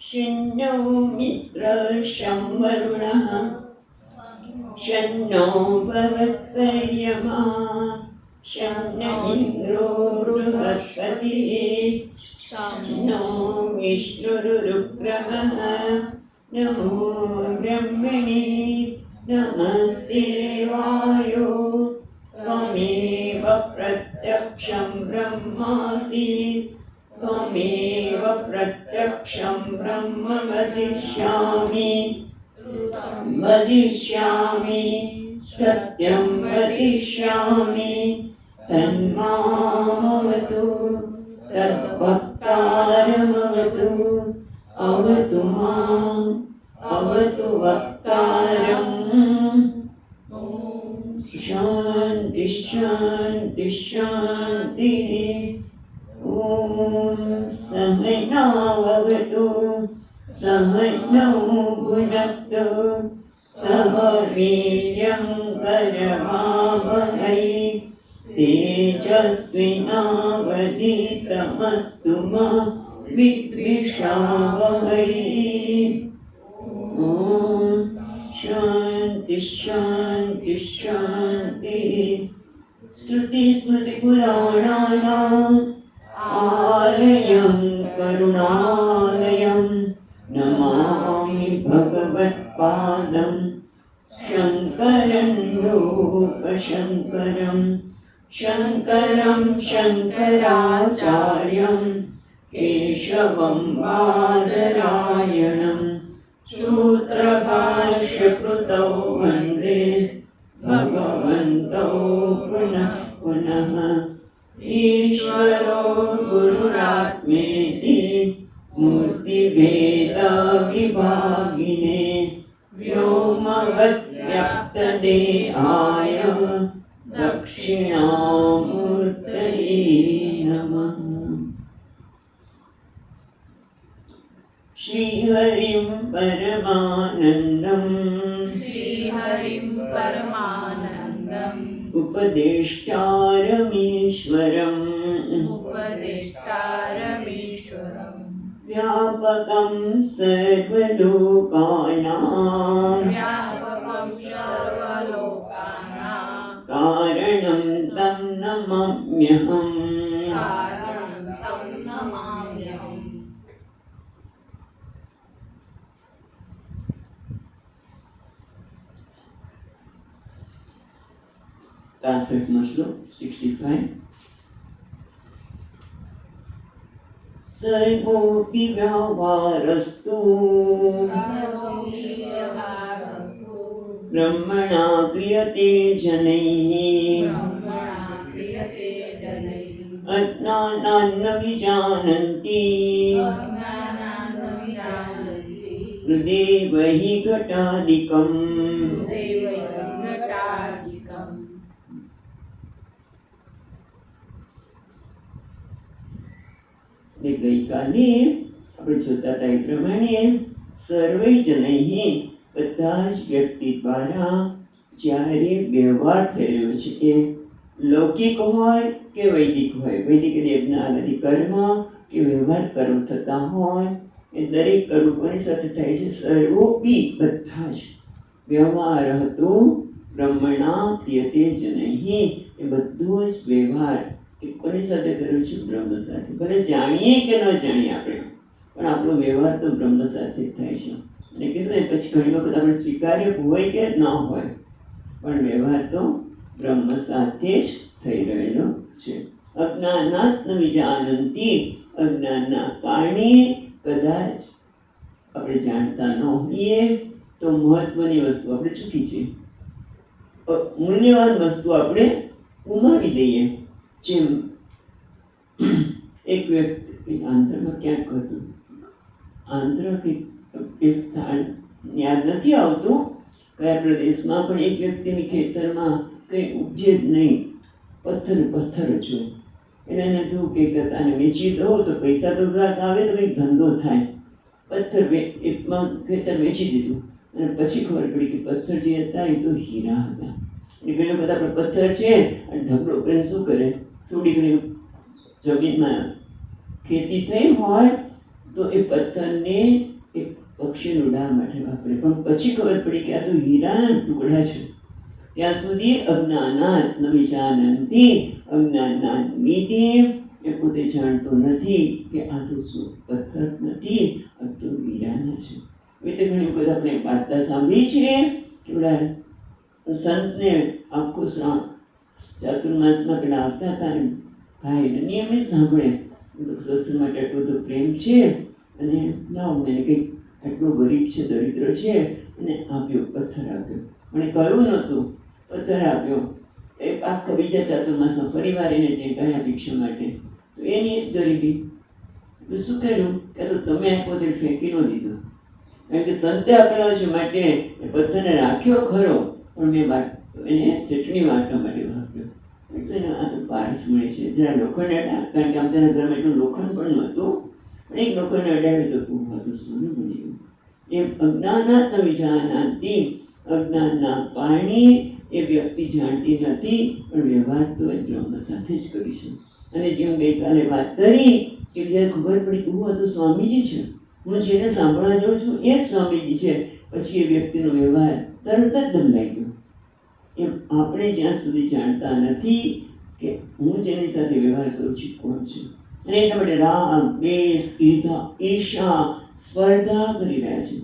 शन्नो मित्रशं वरुणः शन्नो भवत्पर्यमा शन्न इन्द्रो बृहस्पतिः शन्नो विष्णुरुक्रमः नमो ब्रह्मणे नमस्ते वायो त्वमेव प्रत्यक्षं ब्रह्मासि त्वमेव प्रत्यक्षं ब्रह्म वदिष्यामि सत्यं वदिष्यामि तन्मामवतु तद्वक्तारमवतु अवतु माम् अवतु वक्तारम् शान्ति शान्ति शान्तिः ॐ सहनाववतु सहनौ भुनक्तु सह वीर्यं करवावहै तेजस्विनावधीतमस्तु मा विद्विषावहै ॐ शान्ति शान्ति शान्तिः श्रुतिस्मृतिपुराणानाम् आलयं करुणालयं नमामि भगवत्पादं शङ्करं लोकशङ्करं शङ्करं शङ्कराचार्यं केशवं बादरायणं सूत्रभाष्यकृतौ वन्दे भगवन्तौ पुनः पुनः ईश्वरो गुरुरात्मेति मूर्तिभेदविभागिने व्योमवद्व्याप्तदेहाय दक्षिणामूर्तये नमः। श्रीहरिं परमानन्दम् उपदेष्टारमीश्वरम् व्यापकं सर्वलोकानां कारणं तं नमाम्यहम्। श्लोक 65 सर्वोऽपि व्यवहारस्तु ब्रह्मणा क्रियते जनैः अज्ञानान्न विजानन्ति हृदेव हि घटादिकम्। ગઈકાલે આપણે જોતા હતા એ પ્રમાણે સર્વે જનૈઃ બધા જ વ્યક્તિ દ્વારા જ્યારે વ્યવહાર થઈ રહ્યો છે એ લૌકિક હોય કે વૈદિક હોય, વૈદિક દેવના બધી કર્મ કે વ્યવહાર કર્મ થતા હોય એ દરેક કર્મ કોની સાથે થાય છે? સર્વોપી બધા જ વ્યવહાર હતો બ્રહ્મણા ક્રિયતે જનૈઃ એ બધો જ વ્યવહાર કોની સાથે કર્યું છે? બ્રહ્મ સાથે. ભલે જાણીએ કે ન જાણીએ આપણે, પણ આપણો વ્યવહાર તો બ્રહ્મ સાથે જ થાય છે. અને કીધું એ પછી ઘણી વખત આપણે સ્વીકાર્ય હોય કે ન હોય, પણ વ્યવહાર તો બ્રહ્મ સાથે જ થઈ રહેલો છે. અજ્ઞાનાત ન વિજાનંતી, અજ્ઞાનના કારણે કદાચ આપણે જાણતા ન હોઈએ તો મહત્વની વસ્તુ આપણે ચૂકી છે, મૂલ્યવાન વસ્તુ આપણે ગુમાવી દઈએ. જેમ એક વ્યક્તિ આંધ્રમાં ક્યાંક હતું, આંધ્ર કે સ્થાન યાદ નથી આવતું કયા પ્રદેશમાં, પણ એક વ્યક્તિની ખેતરમાં કંઈ ઉપજે જ નહીં, પથ્થર જ હોય. એને થયું કે આને વેચી દો તો પૈસા તો ગ્રાહક આવે તો કંઈક ધંધો થાય. એકમાં ખેતર વેચી દીધું અને પછી ખબર પડી કે પથ્થર જે હતા એ તો હીરા હતા. એટલે ઘણી વખત આપણે પથ્થર છે અને ઢગલો કરીને શું કરે, થોડી ઘણી જમીનમાં ખેતી થઈ હોય તો એ પથ્થરને એક પક્ષીનું ઉડાવવા માટે વાપરે, પણ પછી ખબર પડી કે આ તો હીરાના ટુકડા છે. ત્યાં સુધી અજ્ઞાનાત ન વિજાનંતિ, અજ્ઞાનાત વિધિ, એ પોતે જાણતો નથી કે આ તો શું પથ્થર નથી, આ તો હીરાના છે. એ તો ઘણી વખત આપણે વાર્તા સાંભળી છે કે પેલા સંતને આખો ચાતુર્માસમાં પેલા આવતા હતા ભાઈ નિયમિત સાંભળે સત્સંગ માટે આટલો બધો પ્રેમ છે અને લાવો મને કંઈક આટલો ગરીબ છે, દરિદ્ર છે, અને આપ્યો, પથ્થર આપ્યો. મને કહ્યું નહોતું, પથ્થર આપ્યો. એ આખા બીજા ચાતુર્માસમાં પરિવાર એને ત્યાં ગયા ભિક્ષા માટે, તો એની જ ગરીબી. તો શું કર્યું કે તો તમે આપ્યો તે ફેંકી ન દીધો, કારણ કે સંતે આપેલો છે માટે એ પથ્થરને રાખ્યો ખરો, પણ મેં એને ચટણી વાટવા માટે વાપર્યો. એટલે આ તો પારસ મળે છે. જરા લોખંડ અડાવ્યું, કારણ કે આમ તેના ઘરમાં એટલું લોખંડ પણ નહોતું, પણ એક લોખંડ અડાવ્યું તો પૂરું હતું, સોનું બની ગયું. એમ અજ્ઞાનાત વિજાનાતિ, અજ્ઞાનના પાણી એ વ્યક્તિ જાણતી નથી, પણ વ્યવહાર તો એ બ્રહ્મ સાથે જ કરીશું. અને જેમ ગઈકાલે વાત કરી કે જ્યારે ખબર પડી કે હું આ તો સ્વામીજી છે, હું જેને સાંભળવા જાઉં છું એ સ્વામીજી છે, પછી એ વ્યક્તિનો વ્યવહાર તરત જ બદલાઈ ગયો. એમ આપણે જ્યાં સુધી જાણતા નથી કે હું જેની સાથે વ્યવહાર કરું છું કોણ છે, અને એટલા માટે રાગ, દ્વેષ, ઈર્ષા, સ્પર્ધા કરી રહ્યા છે.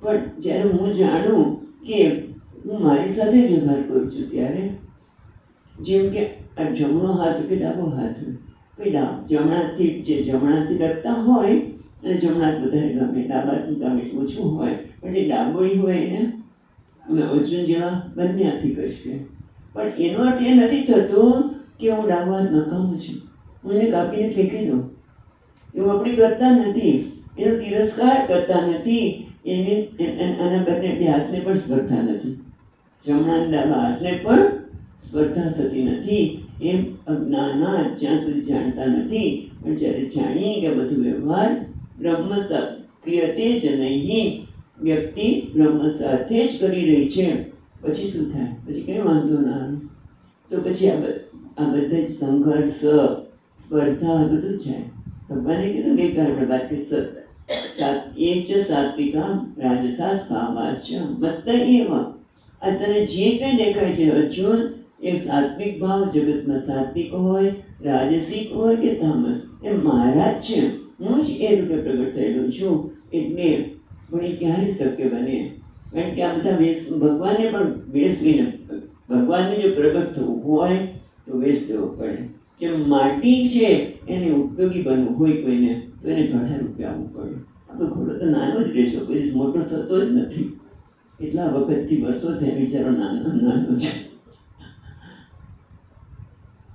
પણ જ્યારે હું જાણું કે હું મારી સાથે વ્યવહાર કરું છું, ત્યારે જેમ કે આ જમણો હાથ કે ડાબો હાથ હોય, કોઈ જમણાથી ડરતા હોય અને જમણા વધારે ગમે, ડાબાનું કામ ઓછું હોય, પણ જે ડાબોઈ હોય એને અમે અર્જુન જેવા બંને હાથથી કરશે. પણ એનો અર્થ એ નથી થતો કે હું ડાબો હાથ નકામો છું, હું એને કાપીને ફેંકી દઉં. એવું આપણે કરતા નથી, એનો તિરસ્કાર કરતા નથી, આના બંને બે હાથને પણ સ્પર્ધા નથી, જમણા ડાબા હાથને પણ સ્પર્ધા થતી નથી. એમ અજ્ઞાનાત જ્યાં સુધી જાણતા નથી, પણ જ્યારે જાણીએ કે બધું વ્યવહાર બ્રહ્મ ક્રિયતે જ નહીં, વ્યક્તિ બ્રહ્મ સાથે જ કરી રહી છે, પછી શું થાય? પછી કંઈ વાંધો ના આવે. તો પછી આ બધા જ સંઘર્ષ, સ્પર્ધા બધું જ જાય. ભગવાને કીધું ગઈકાલે આપણે વાત કરી એ ચ સાત્વિકા રાજસાસ ભાવાશ્ચ મત્ત એવ. આ તને જે કંઈ દેખાય છે અર્જુન, એ સાત્વિક ભાવ જગતમાં સાત્વિક હોય, રાજસિક હોય કે તામસ, એ મારા જ છે, હું જ એ રૂપે પ્રગટ થયેલો છું. એટલે પણ એ ક્યારે શક્ય બને? કારણ કે આ બધા વેશ, ભગવાનને પણ વેશ લઈને, ભગવાનને જો પ્રગટ થવું હોય તો વેશ લેવો પડે. કે માટી છે એને ઉપયોગી બનવું હોય કોઈને, તો એને ઘણા રૂપિયા આવવું પડે. આપણો ઘોડો તો નાનો જ રહે છે, કોઈ દિવસ મોટો થતો જ નથી. એટલા વખતથી વર્ષો થયા બિચારો નાનો છે.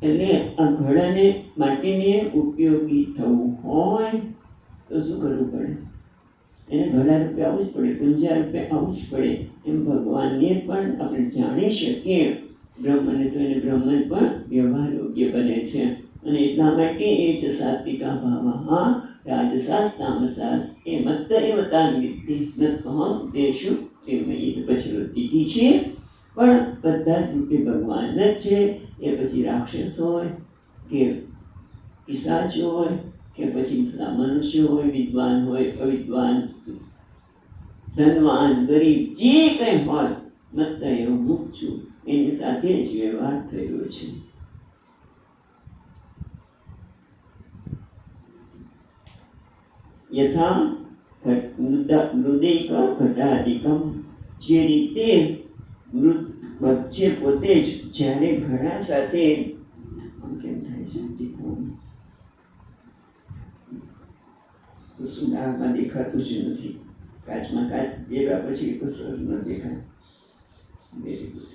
એટલે આ ઘોડાને, માટીને ઉપયોગી થવું હોય તો શું કરવું પડે? એને ઘણા રૂપિયા આવવું જ પડે, પૂંજા રૂપિયા આવવું જ પડે. એમ ભગવાનને પણ આપણે જાણી શકીએ બ્રહ્મને, તો એને બ્રહ્મન પણ વ્યવહાર યોગ્ય બને છે. અને એટલા માટે એ જ સાત્વિકા ભાવા રાજસાસ તામસાસ એ મત્ત એવ તાન વિદ્ધિ નત્વહં તેષુ તિર્મયી. પછી વૃત્તિ છે, પણ બધા જ રૂપે ભગવાન જ છે. એ પછી રાક્ષસ હોય કે પિશાચ હોય કે પછી મનુષ્ય હોય, વિદ્વાન હોય, અવિદ્વાન, ધનવાન, ગરીબ, જે કંઈ હોય, મત્ત એવ હું છું, એની સાથે જ વ્યવહાર થયેલો છે. યથા મૃદૈક ઘટાધિકમ, જે રીતે મૃત છે પોતે જ જ્યારે ઘડા સાથે કેમ થાય છે, તો શું નાકમાં દેખાતું જ નથી, કાચમાં કાચ બેરવા પછી કશું ન દેખાય. Very good.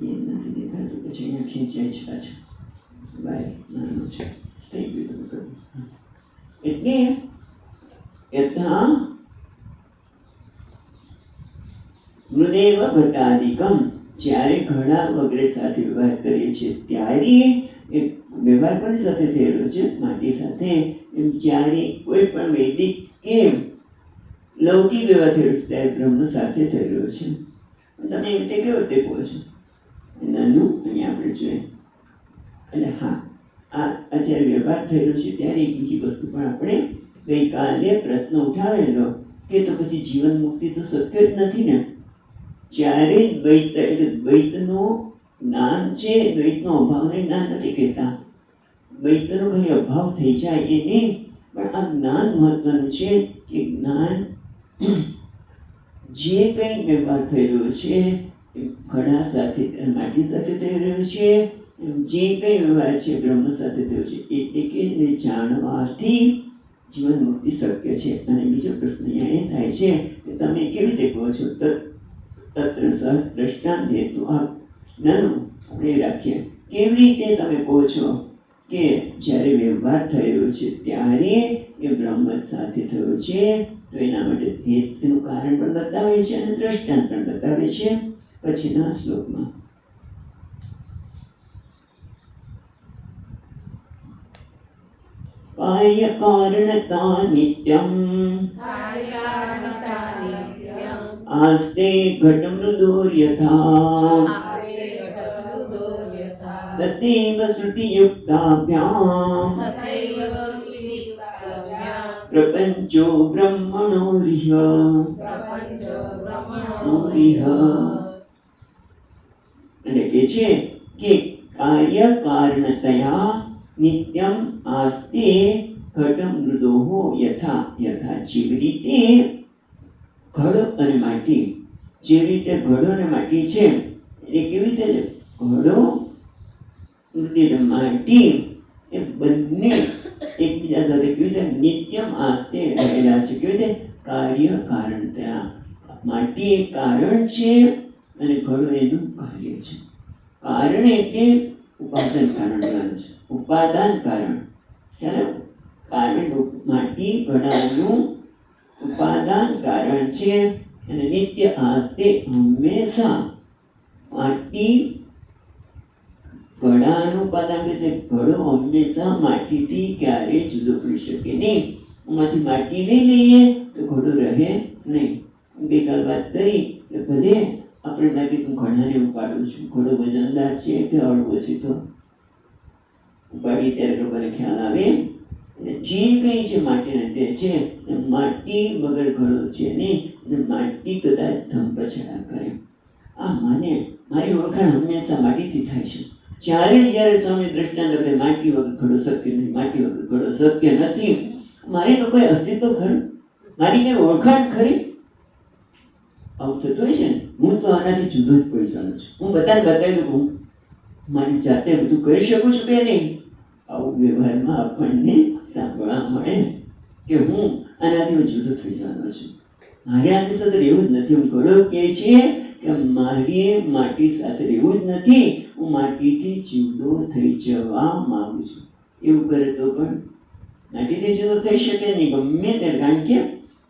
એ નથી દેખાતું, પછી અહીંયા ખેંચાય છે પાછું, બાય નાનું છે, થઈ ગયું તમે કહ્યું. એટલે યથા મૃદેવ ઘટાધિકમ, જ્યારે ઘડા વગેરે સાથે વ્યવહાર કરીએ છીએ ત્યારે એ વ્યવહાર કોની સાથે થયેલો છે? માટી સાથે. એમ જ્યારે કોઈ પણ વૈદિક કે લૌકિક વ્યવહાર થયેલો છે ત્યારે બ્રહ્મ સાથે થયેલો છે. તમે એવી રીતે કેવી રીતે કહો છો? નાનું અહીંયા આપણે જોઈએ. અને હા, આ જ્યારે વ્યવહાર થયેલો છે ત્યારે એક બીજી વસ્તુ પણ આપણે ગઈકાલે પ્રશ્ન ઉઠાવેલો કે તો પછી જીવન મુક્તિ તો શક્ય જ નથી ને. જ્યારે દ્વૈત એટલે દ્વૈતનું જ્ઞાન છે, દ્વૈતનો અભાવને જ્ઞાન નથી કહેતા. દ્વૈતનો ખાલી અભાવ થઈ જાય એ નહીં, પણ આ જ્ઞાન મહત્વનું છે કે જ્ઞાન જે કંઈ વ્યવહાર થઈ રહ્યો છે એ ઘડા સાથે માટી સાથે થઈ રહ્યો છે, જે કંઈ વ્યવહાર છે બ્રહ્મ સાથે થયો છે, એટલે કે એને જાણવાથી જીવન મુક્તિ શક્ય છે. અને બીજો પ્રશ્ન અહીંયા એ થાય છે કે તમે કેવી રીતે કહો છો? તત્ર સહ દ્રષ્ટાંત હેતુ આપ નાનું આપણે રાખીએ. કેવી રીતે તમે કહો છો કે જ્યારે વ્યવહાર થયેલો છે ત્યારે એ બ્રહ્મ સાથે થયો છે? તો એના માટે એનું કારણ પણ બતાવે છે અને દ્રષ્ટાંત પણ બતાવે છે પછીના શ્લોકમાં. કાર્ય કારણતા નિત્યમ આસ્તે ઘટ મૃદુર્યથા તતેવ શ્રુતિયુક્તાભ્યામ પ્રપંચો બ્રહ્મણોરિહ. અને કે છે કે કાર્ય કારણતયા નિત્યમ આસ્તે ઘટમ મૃદોહો યથા. જેવી રીતે ઘડો અને માટી, જેવી રીતે ઘડો અને માટી છે એ કેવી રીતે ઘડો અને માટી એ બંને એકબીજા સાથે કેવી રીતે નિત્યમ આસ્તે રહેલા છે. કેવી રીતે? કાર્ય કારણતયા. માટી એક કારણ છે અને ઘડો એનું કાર્ય છે. કારણ એટલે ઉપાદાન કારણ છે. ઉપાદાન કારણ કારણ માટી ઘડાનું ઉપાદાન કારણ છે. અને નિત્ય આસ્તે હંમેશા માટી ઘડાનું ઉપાદાન કે ઘડો હંમેશા માટીથી ક્યારેય જુદો પડી શકે નહીં. એમાંથી માટી નહીં લઈએ તો ઘડો રહે નહીં. ગઈકાલ વાત કરી કે ભલે આપણે લાગે હું ઘડાને ઉપાડું છું, ઘડો વજનદાર છે કે હળવો છે, તો ઉપાડી ત્યારે લોકોને ખ્યાલ આવે. અને જે કંઈ છે માટીને તે છે, માટી વગર ઘડો છે નહીં. અને માટી કદાચ ધમપછાડા કરે. આ મારી ઓળખાણ હંમેશા માટીથી થાય છે. જ્યારે સ્વામી દ્રષ્ટાંત આપણે માટી વગર ઘડો શક્ય નહીં, માટી વગર ઘડો શક્ય નથી. મારે તો કોઈ અસ્તિત્વ ખરું? મારી કઈ ઓળખાણ ખરી? આવું થતું હોય છે ને. હું તો આનાથી જુદો જ પડી જાણું છું. હું બધાને બતાવી દઉં હું મારી જાતે બધું કરી શકું છું કે નહીં. આવું વ્યવહારમાં આપણને સાંભળવા મળે કે હું આનાથી જુદો થઈ જવાનો છું. મારે આની સાથે રહેવું જ નથી. હું ઘડો કહે છે કે મારી માટી સાથે રહેવું જ નથી. હું માટીથી જુદો થઈ જવા માંગુ છું. એવું કરે તો પણ માટીથી જુદો થઈ શકે નહીં ગમે તે. કારણ કે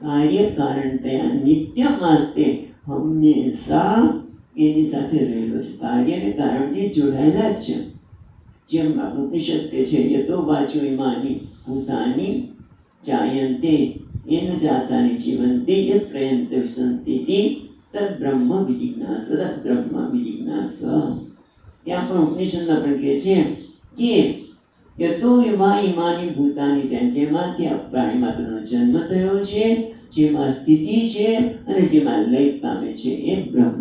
કાર્ય કારણતયા નિત્યમ આસ્તે હંમેશા એની સાથે રહેલો છે. કાર્ય અને કારણથી જોડાયેલા જ છે. જેમ ઉપનિષદ કહે છે યતો વાચો ઇમાની ભૂતાની જાયન્તે એન જાતાની જીવંતે યત પ્રયંત વિસંતિ તદ બ્રહ્મ વિજિજ્ઞાસ. બ્રહ્મ વિજિજ્ઞાસ. ત્યાં પણ ઉપનિષદમાં પણ કહે છે કે યતો એવા ઇમાની ભૂતાની જેમાંથી આ પ્રાણી માત્રનો જન્મ થયો છે, જેમાં સ્થિતિ છે અને જેમાં લય પામે છે એ બ્રહ્મ.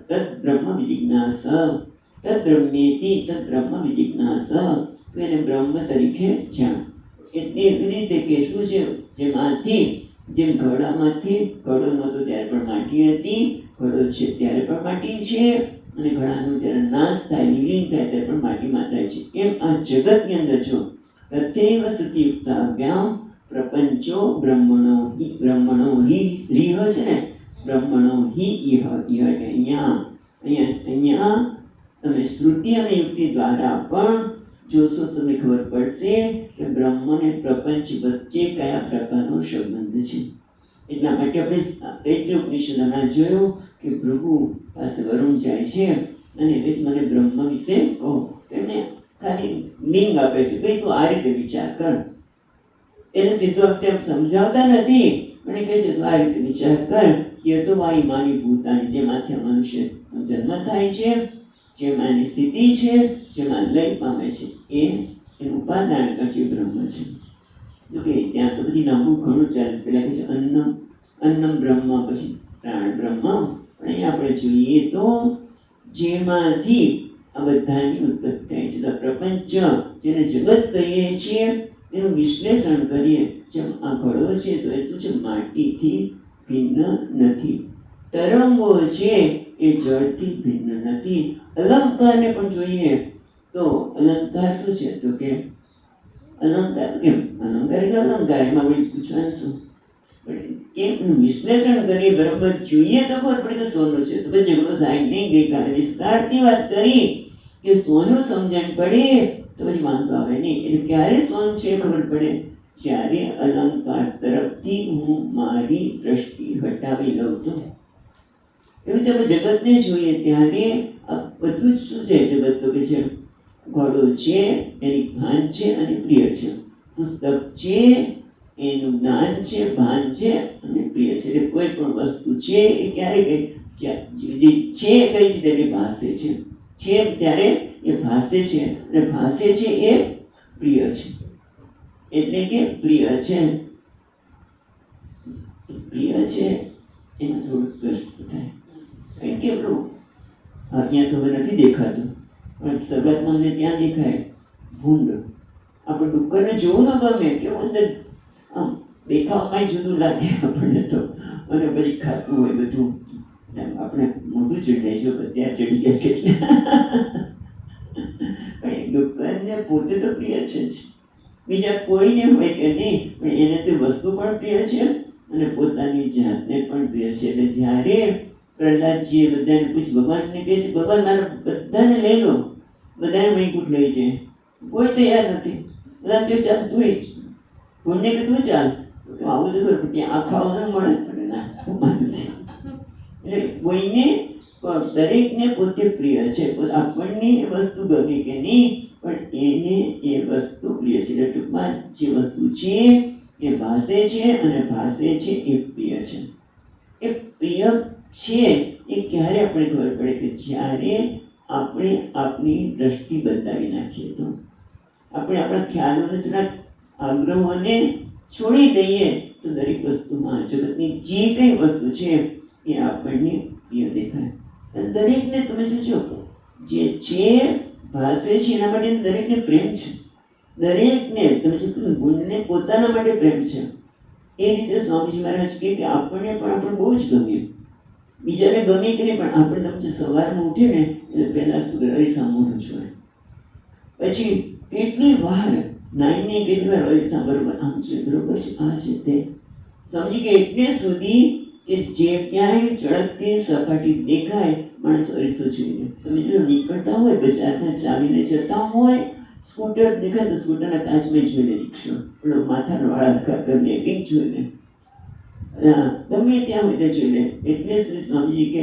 તદ બ્રહ્મ વિજિજ્ઞાસ. તદ બ્રહ્મેતિ તદ બ્રહ્મ વિજિજ્ઞાસ. તો એને બ્રહ્મ તરીકે જાણ. એટલે એવી રીતે કે શું છે, જેમાંથી જેમ ઘડામાંથી ઘડો નહોતો ત્યારે પણ માટી હતી, ઘડો છે ત્યારે પણ માટી છે, અને ઘડાનું જ્યારે નાશ થાય, વિલીન થાય ત્યારે પણ માટીમાં થાય છે. એમ આ જગતની અંદર જો તથૈવ શ્રુતિયુક્તાભ્યામ પ્રપંચો બ્રહ્મણો હિ રીહ છે ને, બ્રહ્મણો હિ ઇહ. અહીંયા તમે શ્રુતિ અને યુક્તિ દ્વારા પણ જોશો તમને ખબર પડશે કે બ્રહ્મ અને પ્રપંચ વચ્ચે કયા પ્રકારનો સંબંધ છે. એટલા માટે આપણે તૈત્રીય ઉપનિષદમાં જોયું કે પ્રભુ પાસે વરુણ જાય છે અને એ મને બ્રહ્મ વિશે કહો. એમને ખાલી લિંગ આપે છે, ભાઈ તું આ રીતે વિચાર કર. એને સીધો તેમ સમજાવતા નથી, અને કહે છે તો આ રીતે વિચાર કર કે તો વાઈ માની ભૂતાની જેમાંથી આ મનુષ્યનો જન્મ થાય છે, જેમાંની સ્થિતિ છે, જેમાં લય પામે છે, એનું ઉપાદાન પછી બ્રહ્મ છે. જોકે ત્યાં તો બધી લાંબુ ઘણું ચાલે છે. પેલા કહે છે અન્નમ બ્રહ્મ, પછી પ્રાણ બ્રહ્મ. પણ અહીંયા આપણે જોઈએ તો જેમાંથી આ બધાની ઉત્પત્તિ થાય છે. તો પ્રપંચ જેને જગત કહીએ છીએ એનું વિશ્લેષણ કરીએ. જેમ આ ઘડો છે તો એ શું છે? માટીથી ભિન્ન નથી. તરંગો છે એ જળથી ભિન્ન નથી. અલંકારને પણ જોઈએ તો અલંકાર શું છે? તો કે અલંકાર કેમ? અલંકાર એટલે અલંકાર, એમાં કોઈ પૂછવાનું શું? પણ એમનું વિશ્લેષણ કરીએ, બરાબર જોઈએ તો ખબર પડે કે સોનું છે. તો પછી ઝઘડો થાય નહીં. ગઈકાલે વિસ્તારથી વાત કરી કે સોનું સમજણ પડે તો પછી વાંધો આવે નહીં. એટલે ક્યારે સોનું છે ખબર પડે? જ્યારે અલંકાર તરફથી હું મારી દ્રષ્ટિ હટાવી લઉં તો. એવી રીતે જગતને જોઈએ ત્યારે આ બધું જ શું છે? જગત તો કે છે ઘડો છે, એની ભાન છે અને પ્રિય છે. પુસ્તક છે, એનું જ્ઞાન છે, ભાન છે અને પ્રિય છે. એટલે કોઈ પણ વસ્તુ છે એ ક્યારે કઈ જે છે કઈ છે તેને ભાષે છે ત્યારે એ ભાષે છે, અને ભાષે છે એ પ્રિય છે. એટલે કે પ્રિય છે એમાં થોડુંક કષ્ટ થાય. કારણ કે પેલું અહીંયા તો હવે નથી દેખાતું, પણ શરૂઆતમાં અમને ત્યાં દેખાય ભૂંડ. આપણે ડુક્કરને જોવું ન ગમે, કેવું અંદર આમ દેખાવામાં જુદું લાગે આપણને તો. અને પછી ખાતું હોય બધું, આપણે મોઢું ચડી જાય. જો ત્યાં ચડી ગયા કેટલા. પણ એ ડુક્કરને પોતે તો પ્રિય છે જ, બીજા કોઈને હોય કે નહીં, પણ એને તે વસ્તુ પણ પ્રિય છે અને પોતાની જાતને પણ પ્રિય છે. એટલે જ્યારે પ્રહલાદજીએ બધાને ભગવાનને કહે છે, ભગવાન મારા બધાને લઈ લો, બધાને વૈકુંઠ લઈ જાય. કોઈ તૈયાર નથી. બધા કે ચાલ તું ભૂલને કે તું ચાલ. આવું તો ખરું, ત્યાં આખા મળે. એટલે કોઈને દરેકને પોતે પ્રિય છે. આપણને એ વસ્તુ ગમે કે નહીં, પણ એને એ વસ્તુ પ્રિય છે. એટલે ટૂંકમાં જે વસ્તુ છે એ ભાષે છે અને ભાષે છે એ પ્રિય છે. એ પ્રિય છે એ ક્યારે આપણે ખબર પડે? કે જ્યારે આપણે આપણી દ્રષ્ટિ બદલાવી નાખીએ. તો આપણે આપણા ખ્યાલોને થોડાક આગ્રહોને છોડી દઈએ તો દરેક વસ્તુમાં જગતની જે કંઈ વસ્તુ છે એ આપણને પ્રિય દેખાય. અને દરેકને તમે જોજો, જે છે ભાષે છે એના માટે દરેકને પ્રેમ છે. દરેકને તમે જો કીધું ગુણને પોતાના માટે પ્રેમ છે. એ રીતે સ્વામીજી મહારાજ કહે કે આપણને પણ આપણે બહુ જ ગમ્યું. બીજાને ગમે કે નહીં, પણ આપણે તમે જો સવારમાં ઉઠીએ ને એટલે પહેલાં શું અરીસા મોઢું જોવે, પછી કેટલી વાર નાઈને કેટલી વાર અરીસા બરોબર આમ છે, બરોબર છે, આ છે તે. સ્વામીજી કે એટલે સુધી કે જે ક્યાંય ચળકતી સપાટી દેખાય માણસ અરીસો જોઈને. તમે જો નીકળતા હોય બજારમાં, ચાલીને જતા હોય, સ્કૂટર દેખાય તો સ્કૂટરના કાચમાં જોઈને રિક્ષો, પેલો માથાનો વાળા કરીને કંઈક જોઈને, ગમે ત્યાં હોય ત્યાં જોઈને. એટલે શ્રી સ્વામીજી કે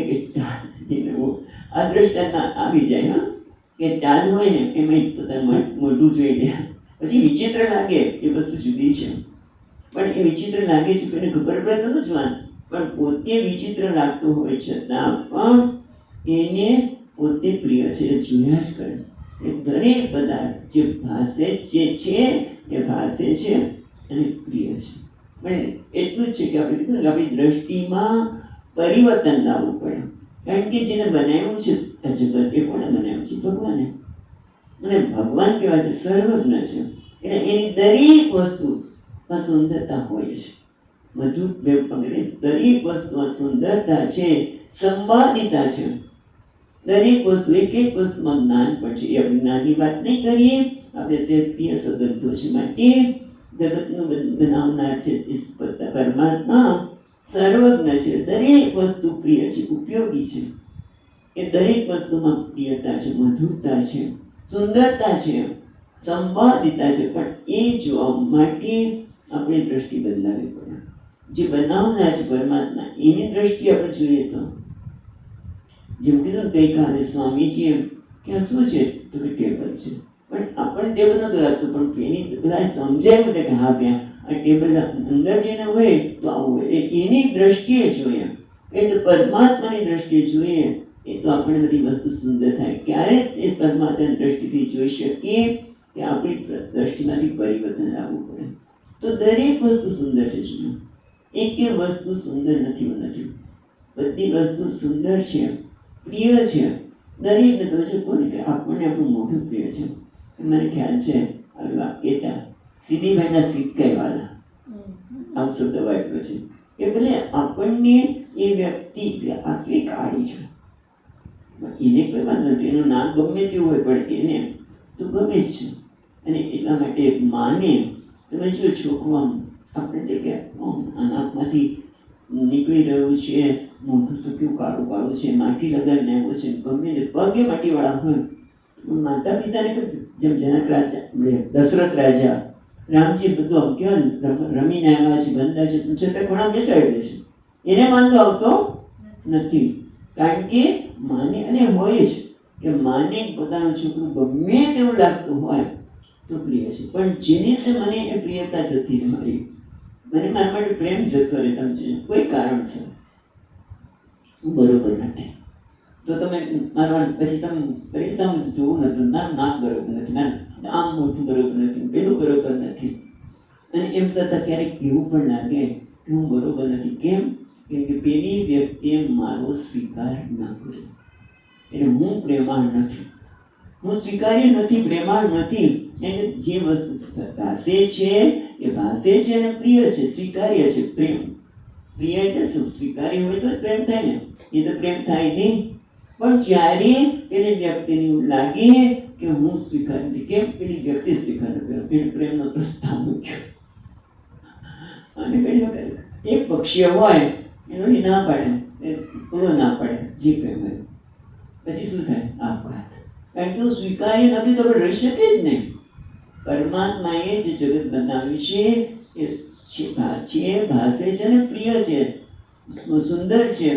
આ દ્રષ્ટાંત આવી જાય. હા, કે ટાલ હોય ને એમાં પોતાનું મોઢું જોઈ લે. પછી વિચિત્ર લાગે એ વસ્તુ જુદી છે, પણ એ વિચિત્ર લાગે છે કોઈને ખબર પડે તો જોવાનું, પણ પોતે વિચિત્ર લાગતું હોય છતાં પણ એને પોતે પ્રિય છે, જોયા જ કરે. એ દરેક પદાર્થ જે ભાષે છે એ ભાષે છે અને પ્રિય છે. પણ એટલું જ છે કે આપણે કીધું કે આપણી દ્રષ્ટિમાં પરિવર્તન લાવવું પડે. કારણ કે જેને બનાવ્યું છે આ જગત એ કોણે બનાવ્યું છે? ભગવાને. અને ભગવાન કેવા છે? સર્વજ્ઞ છે. એટલે એની દરેક વસ્તુમાં સુંદરતા હોય છે. બધું દરેક વસ્તુમાં સુંદરતા છે, સંવાદિતા છે. દરેક વસ્તુ એક એક વસ્તુમાં જ્ઞાન પણ છે. એ આપણે જ્ઞાનની વાત નહીં કરીએ, આપણે તે પ્રિય સંબંધો છે. માટે જગતનું બનાવનાર છે પરમાત્મા સર્વજ્ઞ છે. દરેક વસ્તુ પ્રિય છે, ઉપયોગી છે. એ દરેક વસ્તુમાં પ્રિયતા છે, મધુરતા છે, સુંદરતા છે, સંવાદિતા છે. પણ એ જોવા માટે આપણે દ્રષ્ટિ બદલાવી પડે. જે બનાવનાર છે પરમાત્મા એની દ્રષ્ટિ આપણે જોઈએ તો, જેમ કીધું ગઈકાલે સ્વામીજીએ કે શું છે તો કે ટેબલ છે, પણ આપણને ટેબલ નહોતું લાગતું, પણ એની બધા સમજાયું કે હા ત્યાં આ ટેબલ અંદર જેને હોય તો આવું હોય, એની દ્રષ્ટિએ જોઈએ, એ તો પરમાત્માની દ્રષ્ટિએ જોઈએ એ તો આપણને બધી વસ્તુ સુંદર થાય. ક્યારે એ પરમાત્માની દ્રષ્ટિથી જોઈ શકીએ કે આપણી દ્રષ્ટિમાંથી પરિવર્તન આવવું પડે. તો દરેક વસ્તુ સુંદર છે જીવન, એક વસ્તુ સુંદર નથી. બધી વસ્તુ સુંદર છે, પ્રિય છે. દરેકને તમે જો કહો ને કે આપણને આપણું મોઢું પ્રિય છે. મને ખ્યાલ છે આ વાક્યતા સીધીભાઈના સ્વીટકાઈવાળા આવું શબ્દ વાપર્યો છે કે ભલે આપણને એ વ્યક્તિ આટલી કાળી છે, એને કોઈ વાંધો નથી, એનું નામ ગમે તેવું હોય પણ એને તો ગમે જ છે. અને એટલા માટે માને તમે જો છોકરો આપણે તે કે આંખમાંથી નીકળી રહ્યું છે, મોઢું તો કેવું કાળું છે, માટી લગાવીને આવ્યો છે, ગમે તે પગે માટીવાળા હોય, માતા પિતાને જેમ જનક રાજા દશરથ રાજા રામજી બધું આમ કહેવાય રમીને આવ્યા છે, બંધા છે, છતાં ઘણા બેસાડી દે છે, એને વાંધો આવતો નથી. કારણ કે માને, અને હોય જ કે માને પોતાનું છોકરું ગમે તેવું લાગતું હોય તો પ્રિય છે, પણ જેની છે મને એ પ્રિયતા જતી રહે, મને મારા માટે પ્રેમ જતો રહે, તમે કોઈ કારણસર હું બરોબર નથી તો તમે મારવા પછી તમે પરેશાન જોવું નથી, મારું નાક બરોબર નથી, મારું આમ મોટું બરોબર નથી, પેલું બરોબર નથી. અને એમ કરતાં ક્યારેક એવું પણ લાગે કે હું બરોબર નથી. કેમ? કેમ કે પેલી વ્યક્તિએ મારો સ્વીકાર ના કર્યો, એટલે હું પ્રેમાળ નથી, હું સ્વીકાર્ય નથી, પ્રેમાળ નથી. એટલે જે વસ્તુ ભાષે છે એ ભાષે છે અને પ્રિય છે, સ્વીકાર્ય છે. પ્રિય એટલે શું? સ્વીકાર્ય હોય તો જ પ્રેમ થાય ને, એ તો પ્રેમ થાય નહીં. પણ જ્યારે પેલી વ્યક્તિને એવું લાગે કે હું સ્વીકાર નથી, કેમ? પેલી વ્યક્તિ સ્વીકાર કર્યો, એને પ્રેમનો પ્રસ્તાવ મૂક્યો. અને ઘણી વખત એક પક્ષીય હોય એનો ના પાડે, પૂરો ના પાડે, જે પ્રેમ હોય, પછી શું થાય? આપઘાત. કારણ કે હું સ્વીકાર્ય નથી તો રહી શકે જ નહીં. પરમાત્માએ જે જગત બનાવ્યું છે એ ભાષે છે અને પ્રિય છે, સુંદર છે,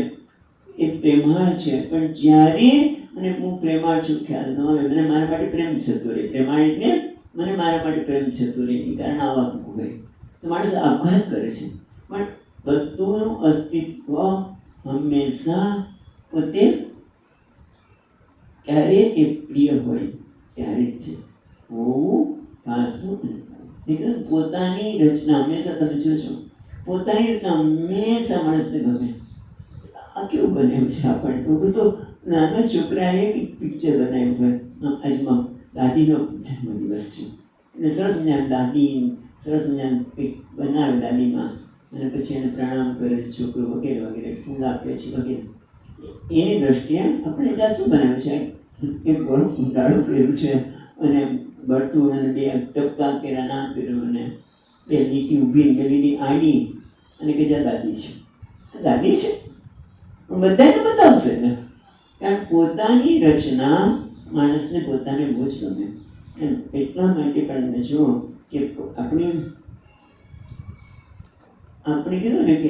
એ પ્રેમાળ છે. પણ જ્યારે મને હું પ્રેમાળ છું ખ્યાલ ન આવે, મને મારા માટે પ્રેમ જતો રહે, પ્રેમાળ એટલે મને મારા માટે પ્રેમ જતો રહે, એ કારણ આવા હોય તો માણસ આપઘાત કરે છે. પણ વસ્તુનું અસ્તિત્વ હંમેશા પોતે ક્યારે એ પ્રિય હોય ત્યારે જ છે. હોવું પાછું પોતાની રચના હંમેશા તમે જોજો, પોતાની રીતના હંમેશા માણસને ગમે. આ કેવું બનાવ્યું છે આપણને તો નાના છોકરાએ પિક્ચર બનાવ્યું છે, આજમાં દાદીનો જન્મદિવસ છે એટલે સરસ મજાની દાદી સરસ મજાનું કંઈક બનાવે દાદીમાં, અને પછી એને પ્રણામ કરે છોકરો વગેરે વગેરે, ફૂલ આપે છે વગેરે. એની દ્રષ્ટિએ આપણે ત્યાં શું બનાવ્યું છે? એક ઘણું ઊંડાળું કર્યું છે અને બળતું અને બે ટપકા કર્યા, નામ કર્યું અને બે લીટી ઊભી, બે લીટી આડી, અને કે જ્યાં દાદી છે, દાદી છે પણ બધાને બતાવશે ને. કારણ પોતાની રચના માણસને પોતાને બહુ જ ગમે. એટલા માટે પણ જો કે આપણે કીધું ને કે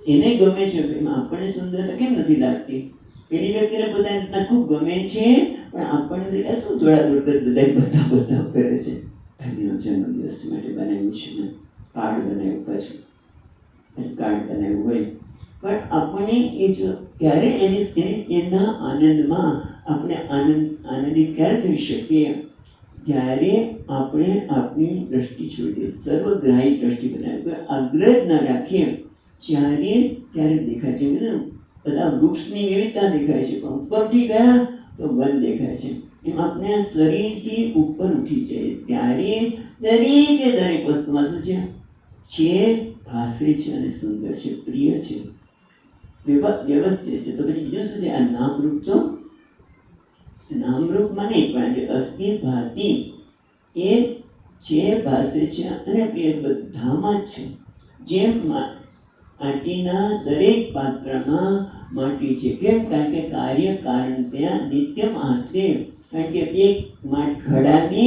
એને ગમે છે, આપણને સુંદરતા કેમ નથી લાગતી? પેલી વ્યક્તિને પોતાની રીતના ખૂબ ગમે છે, પણ આપણને શું દોડાદોડ કરી બધા બતાવ કરે છે. દાદીનો જન્મદિવસ માટે બનાવ્યું છે ને, કાર્ડ બનાવ્યું, પાછું કાર્ડ બનાવ્યું હોય, પણ આપણે એ જો ક્યારે એના આનંદમાં આપણે આનંદિત ક્યારે થઈ શકીએ? જ્યારે આપણે આપણી દ્રષ્ટિ છોડી દઈએ, સર્વગ્રાહી દ્રષ્ટિ બનાવી, કોઈ આગ્રહ ન રાખીએ, ત્યારે દેખાય છે. બધા વૃક્ષની વિવિધતા દેખાય છે, પણ ઉપર ઉઠી ગયા તો વન દેખાય છે. એમ આપણે શરીરથી ઉપર ઉઠી જઈએ ત્યારે દરેક વસ્તુમાં શું છે? ભાષે છે અને સુંદર છે, પ્રિય છે, વ્યવસ્થિત છે. તો પછી બીજું શું છે? આ નામરૂપ તો નામરૂપમાં નહીં, પણ જે અસ્થિ ભાતિ એ છે, ભાષે છે અને પ્રિય બધામાં જ છે. જેમ માટીના દરેક પાત્રમાં માટી છે. કેમ? કારણ કે કાર્ય કારણ ત્યાં નિત્યમ આસ્તે. કારણ કે એક ઘડાને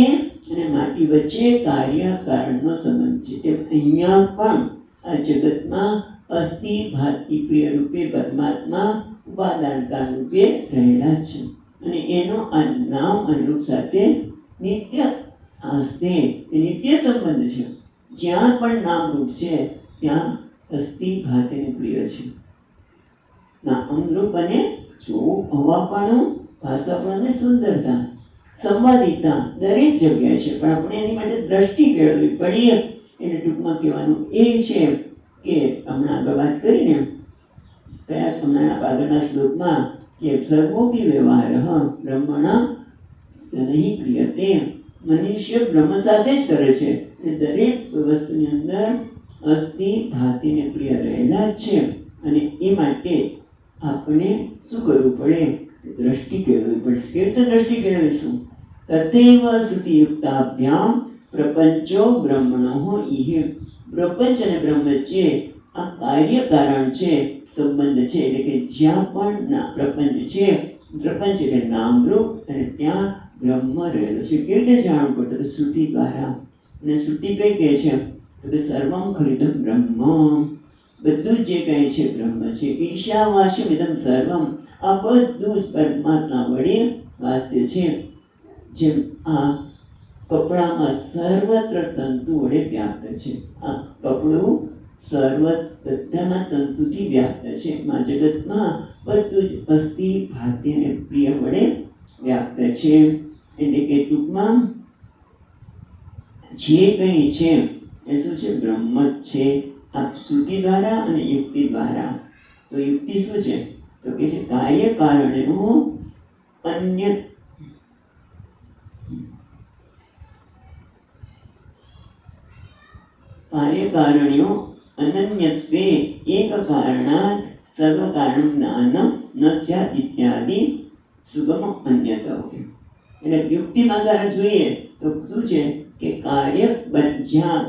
અને માટી વચ્ચે કાર્ય કારણનો સંબંધ છે. તેમ અહીંયા પણ આ જગતમાં અસ્થિ ભાતિ પ્રિય રૂપે પરમાત્મા ઉપાદાન કાળ રૂપે રહેલા છે, અને એનો આ નામ અને રૂપ સાથે નિત્ય આસ્તે નિત્ય સંબંધ છે. જ્યાં પણ નામરૂપ છે ત્યાં અસ્થિ ભાતિને પ્રિય છે. નામરૂપ અને જોવું, હવાપણું, ભાષાપણ અને સુંદરતા, સંવાદિતા દરેક જગ્યાએ છે, પણ આપણે એની માટે દ્રષ્ટિ કેળવવી પડીએ. એને ટૂંકમાં કહેવાનું એ છે કે હમણાં આગળ વાત કરીને કયા હમણાં આગળના શ્લોકમાં કે સર્વોપી વ્યવહાર બ્રહ્મણા નહીં ક્રિયતે, મનુષ્ય બ્રહ્મ સાથે જ કરે છે. દરેક વસ્તુની અંદર અસ્થિ ભાતિને પ્રિય રહેલા જ છે. અને એ માટે આપણે શું કરવું પડે? દ્રષ્ટિ કેળવવી પડશે. કેવી રીતે દ્રષ્ટિ કેળવીશું? તથૈવ શ્રુતિયુક્તાભ્યામ પ્રપંચો બ્રહ્મણો ઇહ. પ્રપંચ અને બ્રહ્મ વચ્ચે આ કાર્ય કારણ છે, સંબંધ છે. એટલે કે જ્યાં પણ પ્રપંચ છે, પ્રપંચ એટલે નામરૂપ, અને ત્યાં બ્રહ્મ રહેલો છે. કેવી રીતે જાણવું પડે? તો શ્રુતિ દ્વારા. અને શ્રુતિ કઈ કહે છે? તો કે સર્વમ ખલિદમ બ્રહ્મ, બધું જે કહે છે બ્રહ્મ છે. ઈશાવાસ્યમિદમ સર્વમ, આ બધું જ પરમાત્મા વડે વાસ્ય છે. જેમ આ કપડામાં સર્વત્ર તંતુ વડે વ્યાપ્ત છે. આ કપડું બધામાં તંતુથી વ્યાપ્ત છે. આ જગતમાં બધું જ અસ્થિ ભાતિ અને પ્રિય વડે વ્યાપ્ત છે. એટલે કે ટૂંકમાં જે કંઈ છે એ શું છે? બ્રહ્મ જ છે. આ શ્રુતિ દ્વારા અને યુક્તિ દ્વારા. તો યુક્તિ શું છે? તો કે છે કાર્ય કારણનું અન્ય કાર્યકારણ્યો અનન્યત્વે એક કારણાત સર્વ કારણ જ્ઞાનમ ન સ્યાત ઇત્યાદિ સુગમ અન્યતા. એટલે યુક્તિમાં કારણ જોઈએ તો શું છે કે જ્યાં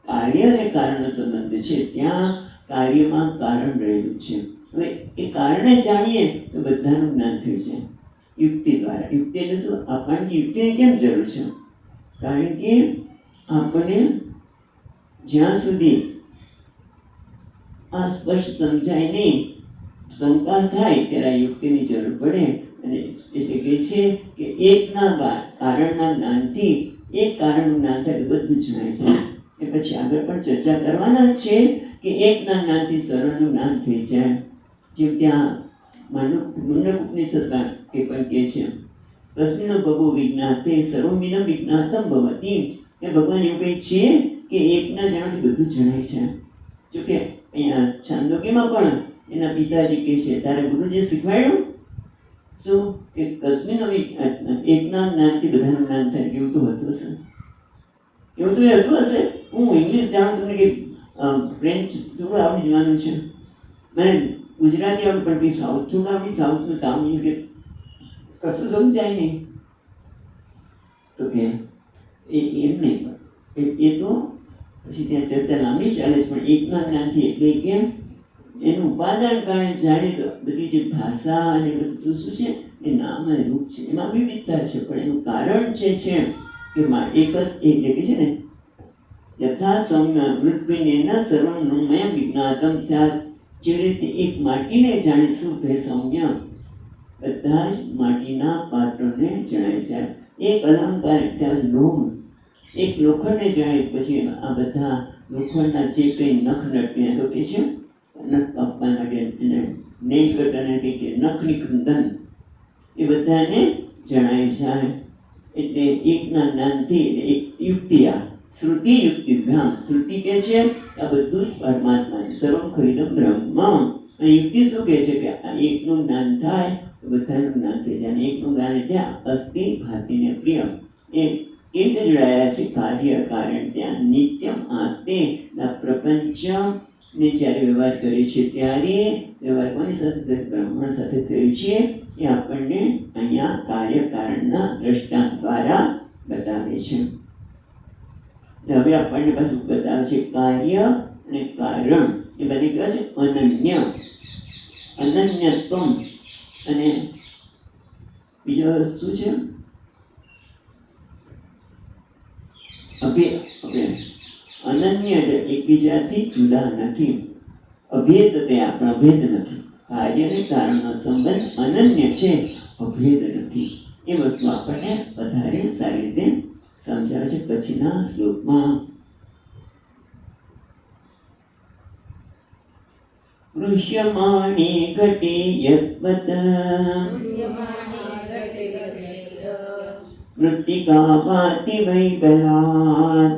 કાર્ય અને કારણનો સંબંધ છે ત્યાં કાર્યમાં કારણ રહેલું છે. હવે એ કારણે જાણીએ તો બધાનું જ્ઞાન થઈ જાય યુક્તિ દ્વારા. યુક્તિ એટલે શું? આપણને યુક્તિની કેમ જરૂર છે? કારણ કે આપણે જ્યાં સુધી આ સ્પષ્ટ સમજાય નહીં, શંકા થાય ત્યારે યુક્તિની જરૂર પડે. અને એટલે કહે છે કે એકના કારણના જ્ઞાનથી એક કારણનું જ્ઞાન થાય તો બધું જણાય છે. એ પછી આગળ પણ ચર્ચા કરવાના જ છે કે એકના જ્ઞાનથી સર્વનું જ્ઞાન થઈ જાય. જેમ ત્યાં મુંડક ઉપનિષદમાં એ પણ કહે છે તસ્મિનો ભગો વિજ્ઞાતે સર્વમિદમ વિજ્ઞાતમ ભવતી. એ ભગવાન એવું કહે છે કે એકના જાણવાથી બધું જણાય છે. જોકે અહીંયા છાંદોગ્યમાં પણ એના પિતાજી કહે છે તારે ગુરુજીએ શીખવાડ્યું શું કે કસ્મિનો એકના જ્ઞાનથી બધાનું જ્ઞાન થાય. એવું તો હતું હશે, એવું તો એ હતું હશે. હું ઇંગ્લિશ જાણું, તમને કે ફ્રેન્ચ થોડું આવડી જવાનું છે, મને ગુજરાતી આવડે, પણ કંઈ સાઉથ થોડું આવડી, સાઉથનું તામિલ કે કશું સમજાય નહીં. તો કે એમ નહીં, એ તો પછી ત્યાં ચર્ચા લાંબી ચાલે છે. પણ એકના જ્ઞાનથી એટલે કેમ એનું ઉપાદાન કારણે જાણીએ તો બધી જે ભાષા અને બધું શું છે એ નામ અને રૂપ છે, એમાં વિવિધતા છે. પણ એનું કારણ જે છે કે એક જ એટલે કે છે ને યથા સૌમ્ય મૃત્વિનેના સર્વમય વિજ્ઞાતમ સ્યાત. જે રીતે એક માટીને જાણીશું તે સૌમ્ય બધા જ માટીના પાત્રોને જણાય છે. એક અલંકાર ત્યાં લોમ, એક લોખંડને જણાય પછી આ બધા લોખંડના જે કંઈ નખ નટને તો કે છે નખ કાપવા માટે એને નેલ કટરને કંઈ કે નખની કૃંદન એ બધાને જણાય જાય. એટલે એકના જ્ઞાનથી એક યુક્તિ, આ શ્રુતિ યુક્તિ ભ્રામ. શ્રુતિ કહે છે આ બધું જ પરમાત્મા સર્વમ ખરીદમ બ્રહ્મ. અને યુક્તિ શું કહે છે કે આ એકનું જ્ઞાન થાય તો બધાનું જ્ઞાન થઈ જાય. અને એકનું જ્ઞાન એટલે અસ્થિ ભાતિને પ્રિય. એ રીતે જોડાયા છે. કાર્ય કારણ ત્યાં નિત્યમ આસ્તે. પ્રપંચને જ્યારે વ્યવહાર કરે છે ત્યારે વ્યવહાર કોની સાથે? બ્રહ્મણ સાથે થયું છે. એ આપણને અહીંયા કાર્ય કારણના દ્રષ્ટાંત દ્વારા બતાવે છે. હવે આપણને પાછું બતાવે છે કાર્ય અને કારણ એ બધી કહે છે અનન્ય, અનન્યત્વમ. અને બીજો શું છે? અનન્ય એટલે એકબીજાથી જુદા નથી. અભેદ તે આપણા અભેદ નથી. કાર્ય અને કારણનો સંબંધ અનન્ય છે, અભેદ નથી. એ વસ્તુ આપણને વધારે સારી રીતે સમજાવે છે પછીના શ્લોકમાં. ગૃહ્યમાણે ઘટે યત્વત મૃત્તિકા ભાતિ વૈ બલાत्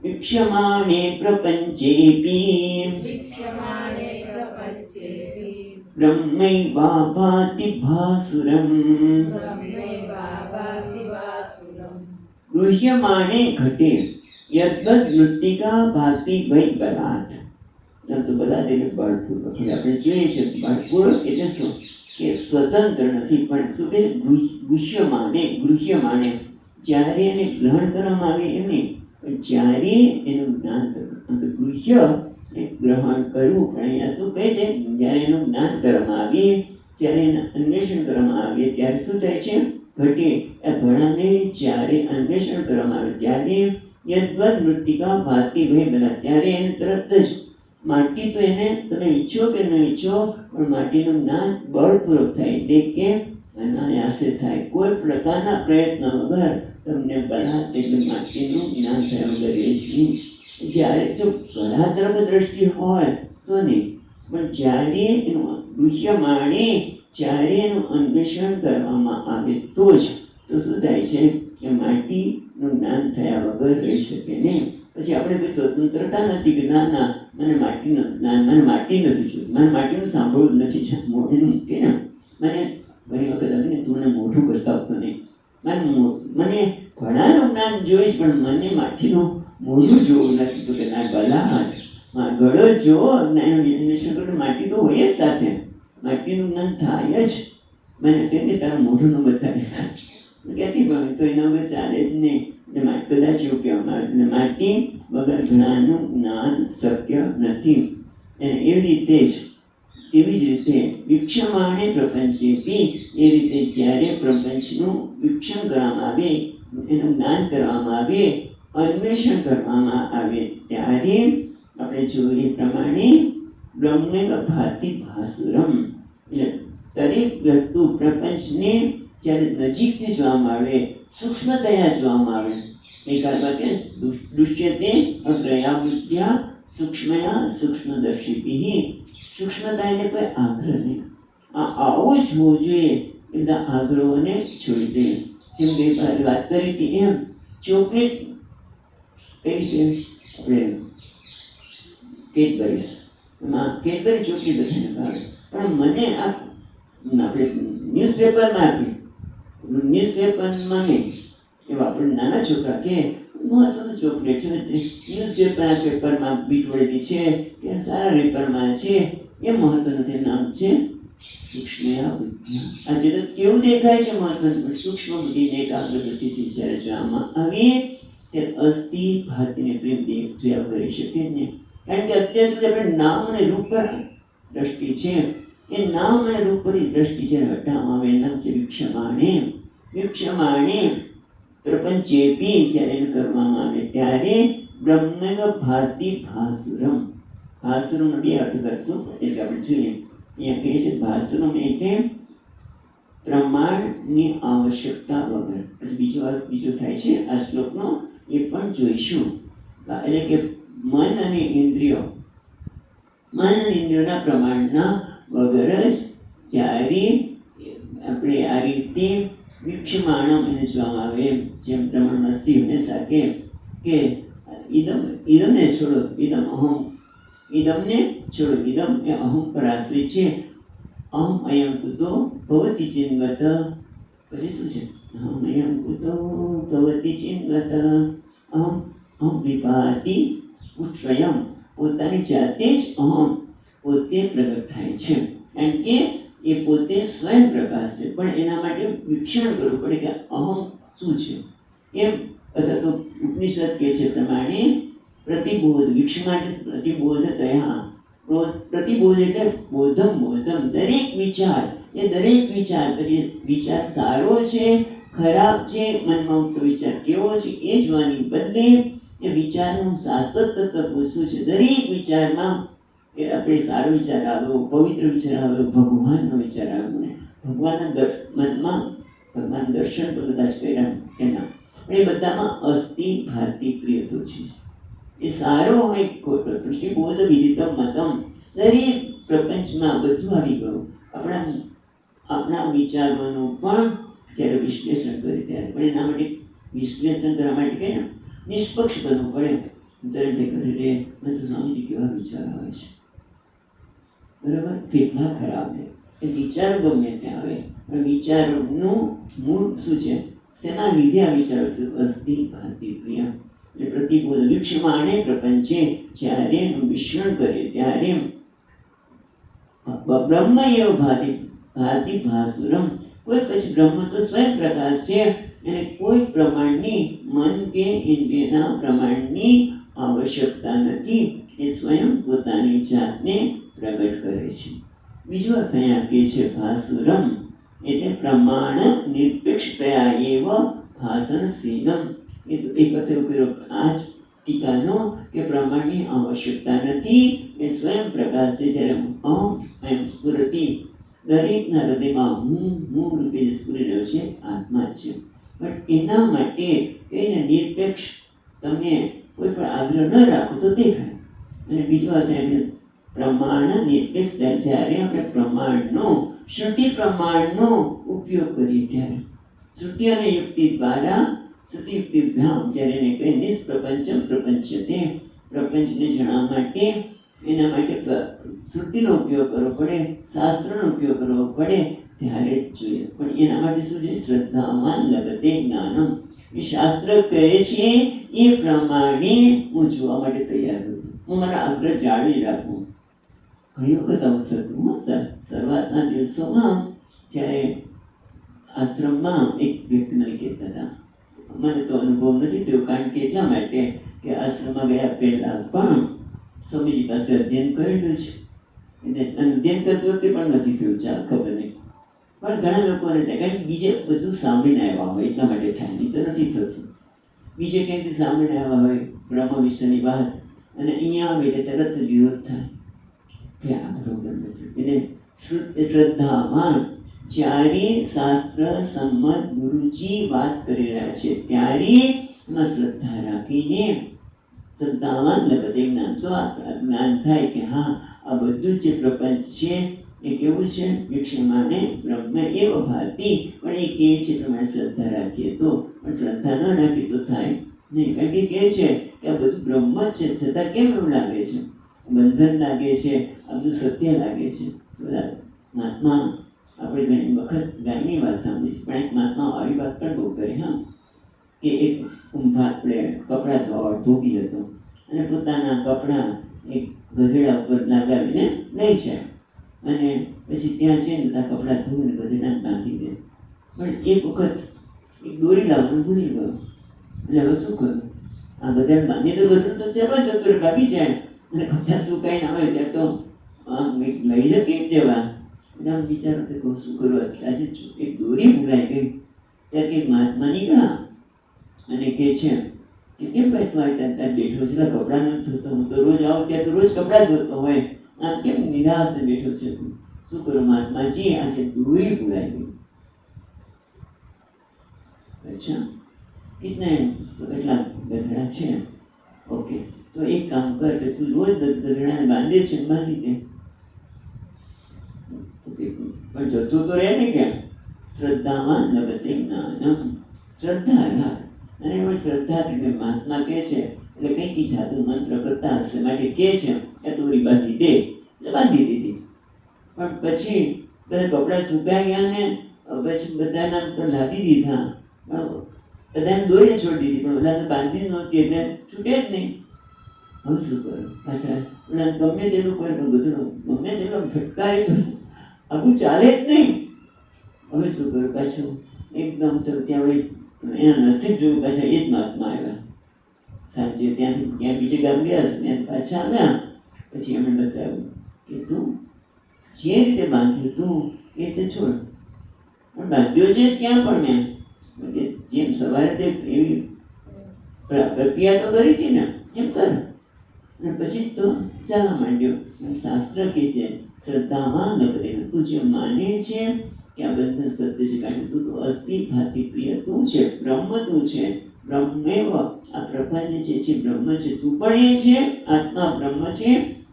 વીક્ષ્યમાણે પ્રપંચેપી બ્રહ્મૈવાભાતિ ભાસુરમ ગૃહ્યમાણે ઘટે યદ્વદ મૃત્તિકા ભાતિ વૈ બલાत्. આમ તો બલાદ એટલે બળપૂર્વક. હવે આપણે જોઈએ છે બળપૂર્વક એટલે શું કે સ્વતંત્ર નથી, પણ શું કે ગૃહ્યમાણે જ્યારે એને ગ્રહણ કરવામાં આવે એમ નહીં, પણ જ્યારે એનું જ્ઞાન કરવું. આમ તો ગૃહ્ય એ ગ્રહણ કરવું, પણ અહીંયા શું કહે છે, જ્યારે એનું જ્ઞાન કરવામાં આવે, જ્યારે એનું અન્વેષણ કરવામાં આવે ત્યારે શું થાય છે, ઘટે આ ઘણાને જ્યારે અન્વેષણ કરવામાં આવે ત્યારે યદ્વદ મૃત્તિકા ભાતિ વૈ બલાत्, ત્યારે એને તરત જ માટી તો એને તમે ઈચ્છો કે ન ઈચ્છો પણ માટીનું જ્ઞાન બળપૂર્વક થાય, એટલે કે અનાયાસે થાય. કોઈ પ્રકારના પ્રયત્ન વગર તમને બલાત એટલે માટીનું જ્ઞાન થયા વગર રહે છે. જ્યારે જો બળા તરફ દ્રષ્ટિ હોય તો નહીં, પણ જ્યારે એનું ગૃહ્યમાણે જ્યારે એનું અન્વેષણ કરવામાં આવે તો જ તો શું થાય છે કે માટીનું જ્ઞાન થયા વગર રહી શકે નહીં. પછી આપણે કોઈ સ્વતંત્રતા નથી કે ના ના મને માટીનું જ્ઞાન, મને માટી નથી જોયું, મને માટીનું સાંભળવું જ નથી. મોઢું કે ને મને ઘણી વખત આવે તું મને મોઢું બતાવતો નહીં, મને ઘણાનું જ્ઞાન જોઈશ પણ મને માટીનું મોઢું જોવું નથી. તો કે ના ભલા ગળો જોવો અન્વેષણ કરો, માટી તો હોય જ સાથે, માટીનું જ્ઞાન થાય જ. મને કેમ કે તારું મોઢું ન બતાવીશ કહેતી પણ તો એના વગર ચાલે જ નહીં. એટલે કદાચ એવું કહેવામાં આવે એટલે માટી વગર જ્ઞાનનું જ્ઞાન શક્ય નથી. અને એવી જ રીતે વીક્ષમાણે પ્રપંચેપી, એ રીતે જ્યારે પ્રપંચનું વીક્ષણ કરવામાં આવે, એનું જ્ઞાન કરવામાં આવે, અન્વેષણ કરવામાં આવે ત્યારે આપણે જોઈએ એ પ્રમાણે બ્રહ્મૈવ ભાતિ ભાસુરમ, એટલે દરેક વસ્તુ પ્રપંચને જ્યારે નજીકથી જોવામાં આવે, સૂક્ષ્મતયા જોવામાં આવે, એકાદ દૃશ્યતે અગ્રયા બુદ્ધ્યા સૂક્ષ્મયા સૂક્ષ્મદર્શિભિ. સૂક્ષ્મતા એટલે કોઈ આગ્રહ નહીં, આવું જ હોવું જોઈએ. એ બધા આગ્રહોને છોડી દઈએ. જેમ ગઈ વાત કરી હતી એમ ચોકલેટ કઈ છે આપણે કેડબરીઝ, એમાં કેડબરી ચોકલેટ બધાને ભાવે, પણ મને આપણે ન્યૂઝપેપરમાં આપી, ન્યૂઝપેપરમાં નહીં, એવા આપણે નાના છોકરા કે મહત્વનું ચોકલેટ છે, ન્યૂઝપેપરના પેપરમાં બીટવળેલી છે કે સારા પેપરમાં છે, એ મહત્વનું તે નામ છે સૂક્ષ્મયા બુદ્ધિ. આ જગત કેવું દેખાય છે મહત્વનું, સૂક્ષ્મ બુદ્ધિને એકાગ્ર બુદ્ધિથી જ્યારે જોવામાં આવે ત્યારે અસ્થિ ભાતિને પ્રેમ જોયા કરી શકે ને. કારણ કે અત્યાર સુધી આપણે નામ અને રૂપ પર દ્રષ્ટિ છે, એ નામ અને રૂપ પરની દ્રષ્ટિ જ્યારે હટાવવામાં આવે નામ છે વીક્ષમાણે પ્રપંચેપી, જ્યારે એને કરવામાં આવે ત્યારે બ્રહ્મૈવ ભાતિ ભાસુરમ. ભાસુરમનો બે અર્થ કરશું એટલે આપણે જોઈએ. અહીંયા કહે છે ભાસુરમ એટલે પ્રમાણની આવશ્યકતા વગર. પછી બીજો અર્થ બીજો થાય છે આ શ્લોકનો, એ પણ જોઈશું. એટલે કે મન અને ઇન્દ્રિયોના પ્રમાણના વગર જ જ્યારે આપણે આ રીતે વીક્ષમાણમ એને જોવામાં આવે, જેમ પ્રમાણમાં શ્રી હંમેશા કે ઇદમને છોડો, ઇદમને છોડો, ઇદમ એ અહમ પર આશ્રિત છે. અહમ અયમ કુતો ભવતી ચિન્વત, પછી શું છે અહમ અયમ કુતો ભવતી ચિન્વત અહમ વિભાતિ સ્વયં, પોતાની જાતે જ અહમ પોતે પ્રગટ થાય છે. કારણ કે એ પોતે સ્વયં પ્રકાશ છે, પણ એના માટે વીક્ષણ કરવું પડે કે અહમ શું છે એમ. અથવા તો ઉપનિષદ કહે છે પ્રમાણે પ્રતિબોધ, વીક્ષણ માટે પ્રતિબોધ તયા, પ્રતિબોધ એટલે બોધમ, દરેક વિચાર પછી વિચાર સારો છે ખરાબ છે, મનમાં ઉઠતો વિચાર કેવો છે એ જોવાની બદલે એ વિચારનું શાશ્વત તત્વ શું છે. દરેક વિચારમાં એ આપણે સારો વિચાર આવ્યો, પવિત્ર વિચાર આવ્યો, ભગવાનનો વિચાર આવ્યો, ને ભગવાનના મનમાં ભગવાન દર્શન તો કદાચ કર્યા એના, એ બધામાં અસ્થિ ભાતિ પ્રિયતો છે. એ સારો હોય કે ખોટો, પ્રતિબોધ વિદિતમ મતમ, દરેક પ્રપંચમાં બધું આવી ગયું. આપણા વિચારોનું પણ જ્યારે વિશ્લેષણ કરે ત્યારે પણ એના માટે વિશ્લેષણ કરવા માટે કહે ને નિષ્પક્ષ બનવું પડે. દરેક કરે રે મેં તો સ્વામીજી કેવા વિચાર આવે છે, બરાબર, કેટલા ખરાબ છે. એ વિચારો ગમે ત્યાં આવે, પણ વિચારોનું મૂળ શું છે, શેના લીધે આ વિચારો છે? અસ્થિ ભાતિ પ્રિય. એટલે પ્રતિબોધ વિક્ષમાણે પ્રપંચે જ્યારે એનું મિશ્રણ કરે ત્યારે બ્રહ્મ એવ ભાતિ ભાતિ ભાસુરમ. કોઈ પછી બ્રહ્મ તો સ્વયં પ્રકાશ છે, એને કોઈ પ્રમાણની મન કે ઇન્દ્રિયના પ્રમાણની આવશ્યકતા નથી. એ સ્વયં પોતાની જાતને પ્રગટ કરે છે. બીજો અર્થ અહીંયા કહે છે ભાસુરમ એટલે પ્રમાણ નિરપેક્ષતયા એવ ભાષણશીલમ. એ તો એક અર્થ એવો કર્યો આ જ ટીકાનો કે પ્રમાણની આવશ્યકતા નથી, એ સ્વયં પ્રકાશ છે. જ્યારે એમ સ્ફુરતિ દરેકના હૃદયમાં હું રૂપે જે સ્ફુરી રહ્યો છે આત્મા છે. પણ એના માટે એને નિરપેક્ષ તમે કોઈ પણ આગ્રહ ન રાખો તો દેખાય. અને બીજો અર્થ પ્રમાણ નિરપેક્ષ, જ્યારે આપણે પ્રમાણનો શ્રુતિ પ્રમાણનો ઉપયોગ કરીએ ત્યારે શ્રુતિ અને યુક્તિ દ્વારા શ્રુતિ યુક્તિભ્યામ જ્યારે એને કહે નિષ્પ્રપંચમ પ્રપંચતે, પ્રપંચને જણાવવા માટે એના માટે શ્રુતિનો ઉપયોગ કરવો પડે, શાસ્ત્રનો ઉપયોગ કરવો પડે ત્યારે જ જોઈએ. પણ એના માટે શું છે? શ્રદ્ધામાં લગતે જ્ઞાનમ. એ શાસ્ત્ર કહે છે એ પ્રમાણે હું જોવા માટે તૈયાર છું. હું મારા આગ્રહ જાળવી રાખું. ઘણી વખત આવું થતું. શરૂઆતના દિવસોમાં જ્યારે આશ્રમમાં એક વ્યક્તિ મને કહેતા હતા, મને તો અનુભવ નથી થયો, કારણ કે એટલા માટે કે આશ્રમમાં ગયા પહેલાં પણ સ્વામીજી પાસે અધ્યયન કરેલું છે. એને અધ્યયન કરતી વખતે પણ નથી થયું, ચાલ ખબર નહીં. પણ ઘણા લોકોને થાય, કારણ કે બીજે બધું સાંભળીને આવ્યા હોય એટલા માટે થાય, નહીં તો નથી થતું. બીજે ક્યાંકથી સાંભળીને આવ્યા હોય બ્રહ્મ વિષયની વાત, અને અહીંયા આવે એટલે તરત વિરોધ થાય કે આ બરોબર નથી. એટલે શ્રદ્ધામાં જ્યારે શાસ્ત્ર સંમત ગુરુજી વાત કરી રહ્યા છે ત્યારે એમાં શ્રદ્ધા રાખીને શ્રદ્ધાવાન લગતે જ્ઞાન, તો આ જ્ઞાન થાય કે હા આ બધું જે પ્રપંચ છે એ કેવું છે? વિક્ષમાને બ્રહ્મ એવ ભાતિ. પણ એ કહે છે પ્રમાણે શ્રદ્ધા રાખીએ તો, પણ શ્રદ્ધા ન રાખીએ તો થાય નહીં. કારણ કે કહે છે કે આ બધું બ્રહ્મ જ છે, છતાં કેમ એવું લાગે છે? બંધન લાગે છે, આ બધું સત્ય લાગે છે. બધા મહાત્મા આપણે ઘણી વખત ગાયની વાત સાંભળી, પણ એક મહાત્મા આવી વાત પણ બહુ કરી. હા, કે એક કુંભાર આપણે કપડાં ધોવા ધોબી હતો અને પોતાના કપડાં એક ગધેડા ઉપર લગાવીને લઈ છે, અને પછી ત્યાં છે ને બધા કપડાં ધોઈને ગધેડાને બાંધી દે. પણ એક વખત એક દોરી લાવવાનું ભૂલી ગયો. એટલે હવે શું કરું? આ ગધેડા બાંધી તો ગધેડું તો ચાલો જતું રહે, ભાગી જાય, અને કપડાં સુકાઈને આવે ત્યાં તો લઈ જાય કેમ જવા? એટલે વિચારો તો કહું શું કરું? આજે એક દોરી ભૂલાઈ ગઈ. ત્યારે કંઈક મહાત્મા નીકળ્યા અને કહે છે કે કેમ ભાઈ તું આવી ત્યાં બેઠો છે? કપડાં નથી ધોતો? હું તો રોજ આવું ત્યાં તો રોજ કપડાં ધોતો હોય, આમ કેમ નિરાશ બેઠો છે? શું કરું મહાત્માજી? આજે દોરી ભૂલાઈ ગઈ. અચ્છા, કેટલા ગધેડા છે? ઓકે, તો એક કામ કર કે તું રોજ ગધેડાને બાંધે છે, બાંધી દે. પણ જતું તો રહે ને કેમ? શ્રદ્ધામાં લગતે જ્ઞાનમ. શ્રદ્ધા રાખ. અને એમાં શ્રદ્ધાથી મહાત્મા કહે છે એટલે કંઈક જાદુ મંત્ર કરતા હશે માટે કહે છે કે દોરી બાંધી દે, એટલે બાંધી દીધી. પણ પછી બધા કપડાં સુકાઈ ગયા ને પછી બધાના પર લાદી દીધા, બધાને દોરી છોડી દીધી, પણ બધાને બાંધી નહોતી એટલે છૂટે જ નહીં. હવે શું કરું? પાછા ગમે તેનું કોઈ પણ બધું ગમે તેનું ફટકારી તો આવું ચાલે જ નહીં. હવે શું કરું? પાછું એકદમ તો ત્યાં એના નસીબ જોયું, પાછા એ જ મહાત્મા આવ્યા. સાંજે ત્યાંથી ત્યાં બીજે ગામ ગયા છે, ત્યાં પાછા આવ્યા. પછી એમણે બતાવ્યું કે તું જે રીતે બાંધ્યું તું એ તો છોડ, પણ બાંધ્યો છે જ ક્યાં? પણ મેં જેમ સવારે તે એવી પ્રક્રિયા તો કરી હતી ને એમ કર, અને પછી તો ચાલવા માંડ્યો. શાસ્ત્ર કહે છે શ્રદ્ધામાં લગતે, તું જે માને છે કે આ બંધન સત્ય છે, કારણ કે તું તો અસ્થિ ભાતિ પ્રિય તું છે, બ્રહ્મ તું છે, બ્રહ્મેવ, આ પ્રપંચ છે બ્રહ્મ છે, તું પણ એ છે, આત્મા બ્રહ્મ છે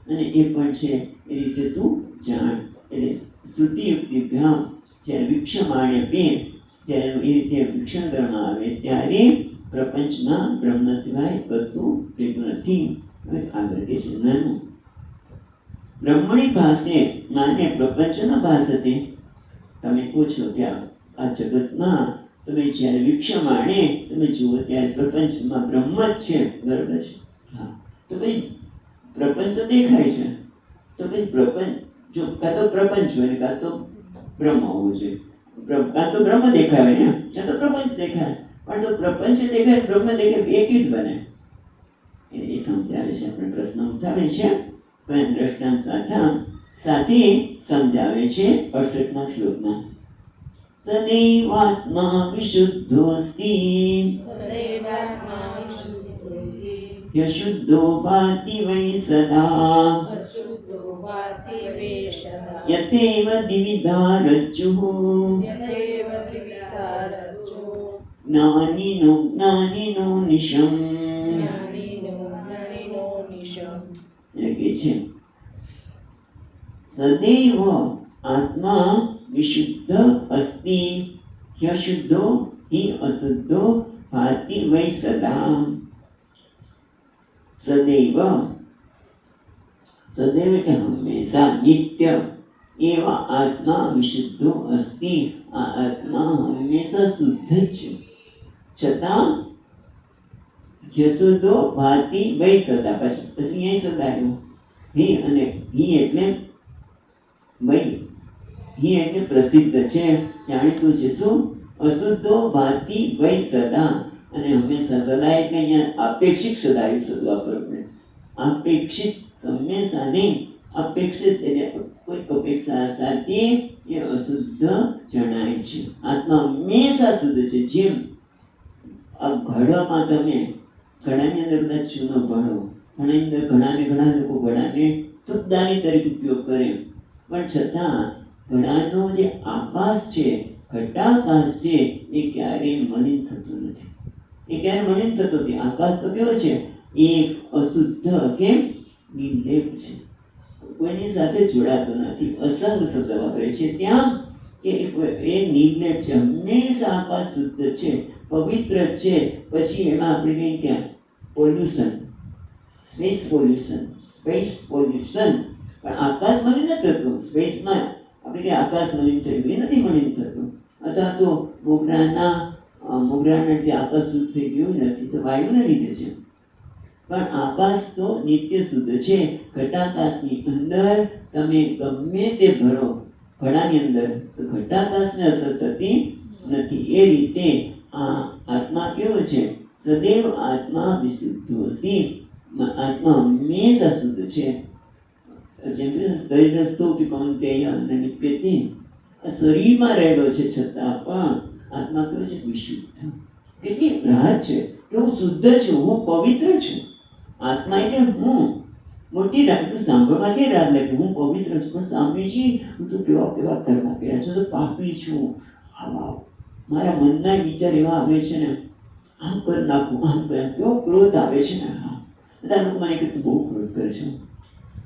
અને એ પણ છે, એ રીતે તું જાણ. એટલે શ્રુતિયુક્તિભ્યામ જ્યારે વિક્ષમાણ્ય બે, જ્યારે એ રીતે વિક્ષણ કરવામાં આવે ત્યારે પ્રપંચમાં બ્રહ્મ સિવાય કશું રહેતું નથી. હવે આગળ કે છે નાનું બ્રહ્મણી પાસે માને પ્રપંચ ન ભાસતે. તમે પૂછો ત્યાં આ જગતમાં તમે જ્યારે વિક્ષમાણે તમે જુઓ ત્યારે પ્રપંચમાં બ્રહ્મ જ છે, બરાબર છે? હા, તો ભાઈ પ્રપંચ તો દેખાય છે, તો ભાઈ પ્રપંચ જો કાં તો પ્રપંચ હોય કાં તો બ્રહ્મ હોવું જોઈએ. કાં તો બ્રહ્મ દેખાય ને કાં તો પ્રપંચ દેખાય, પણ તો પ્રપંચ દેખાય બ્રહ્મ દેખાય એક જ બને. એ સમજાવે છે, આપણે પ્રશ્ન ઉઠાવે છે પણ દ્રષ્ટાંત સાથે સમજાવે છે 68મા શ્લોકમાં. સદૈવાત્મા વિશુદ્ધોસ્તિ યશુદ્ધો ભાતિ વૈ સદા યતેવ દ્વિવિધા રજ્જુઃ જ્ઞાનિનો જ્ઞાનિનો નિશમ. છે સદૈવ આત્મા વિશુદ્ધ અસ્તિ યશુદ્ધો હિ અશુદ્ધો ભાતિ વૈ સદા. સદૈવ, સદૈવ એટલે હંમેશા, નિત્ય. એવા આત્મા વિશુદ્ધો અસ્તિ, આ આત્મા હંમેશા શુદ્ધ જ છે, છતાં યશુદ્ધો ભાતિ વૈ સદા. પછી અહીં સદાયો હિ, અને હિ એટલે વૈ, હિ એટલે પ્રસિદ્ધ છે, જાણીતું છે. શું? અશુદ્ધો ભાતિ વૈ સદા, અને હંમેશા. સદા એટલે અહીંયા આપેક્ષિક સદાયું શબ્દ વાપરવું. આપેક્ષિત હંમેશા નહીં, અપેક્ષિત એટલે કોઈ અપેક્ષા સાથે એ અશુદ્ધ જણાય છે. આત્મા હંમેશા શુદ્ધ છે. જેમ આ ઘડામાં તમે ઘડાની અંદર કદાચ ચૂનો ભણો, ઘણા લોકો ઘડાને શુદ્ધાની તરીકે ઉપયોગ કરે, પણ છતાં ઘડાનો જે આકાશ છે, ઘટાકાશ છે, એ ક્યારેય મલિન થતો નથી. એ ક્યારે મલિન થતો નથી. આકાશ તો કેવો છે? એક અશુદ્ધ કે નિર્લેપ છે, કોઈની સાથે જોડાતો નથી. અસંગ શબ્દ વાપરે છે ત્યાં કે એ નિર્લેપ છે, હંમેશા આકાશ શુદ્ધ છે, પવિત્ર છે. પછી એમાં આપણે કહીએ ત્યાં પોલ્યુશન, સ્પેસ પોલ્યુશન, પણ આકાશ મલિન નથી થતું. સ્પેસમાં આપણે કે આકાશ મલિન થયું, એ નથી મલિન થતું. અથવા તો મોગરાના જે આકાશ શુદ્ધ થઈ ગયું નથી, તો વાયુને લીધે છે. પણ આકાશ તો નિત્ય શુદ્ધ છે. ઘટાકાશની અંદર તમે ગમે તે ભરો ઘડાની અંદર, તો ઘટાકાશને અસર થતી નથી. એ રીતે આ આત્મા કેવો છે? સદૈવ આત્મા વિશુદ્ધોસી, આત્મા હંમેશા શુદ્ધ છે. જેમ કે શરીરસ્તો કૌંતેય ન લિપ્યતે, આ શરીરમાં રહેલો છે છતાં પણ આત્મા કેવો છે? વિશુદ્ધ. કેટલી રાહત છે કે હું શુદ્ધ છું, હું પવિત્ર છું. આત્મા એટલે હું. મોટી રાત સાંભળવાથી રાત લાગે હું પવિત્ર છું, પણ સ્વામીજી હું તો કેવા કરવા ગયા છું, તો પાપી છું. મારા મનના વિચાર એવા આવે છે ને, આમ કરી નાખું, આમ કરી, કેવો ક્રોધ આવે છે ને. બધા લોકો મને કે તું બહુ ક્રોધ કરે છે,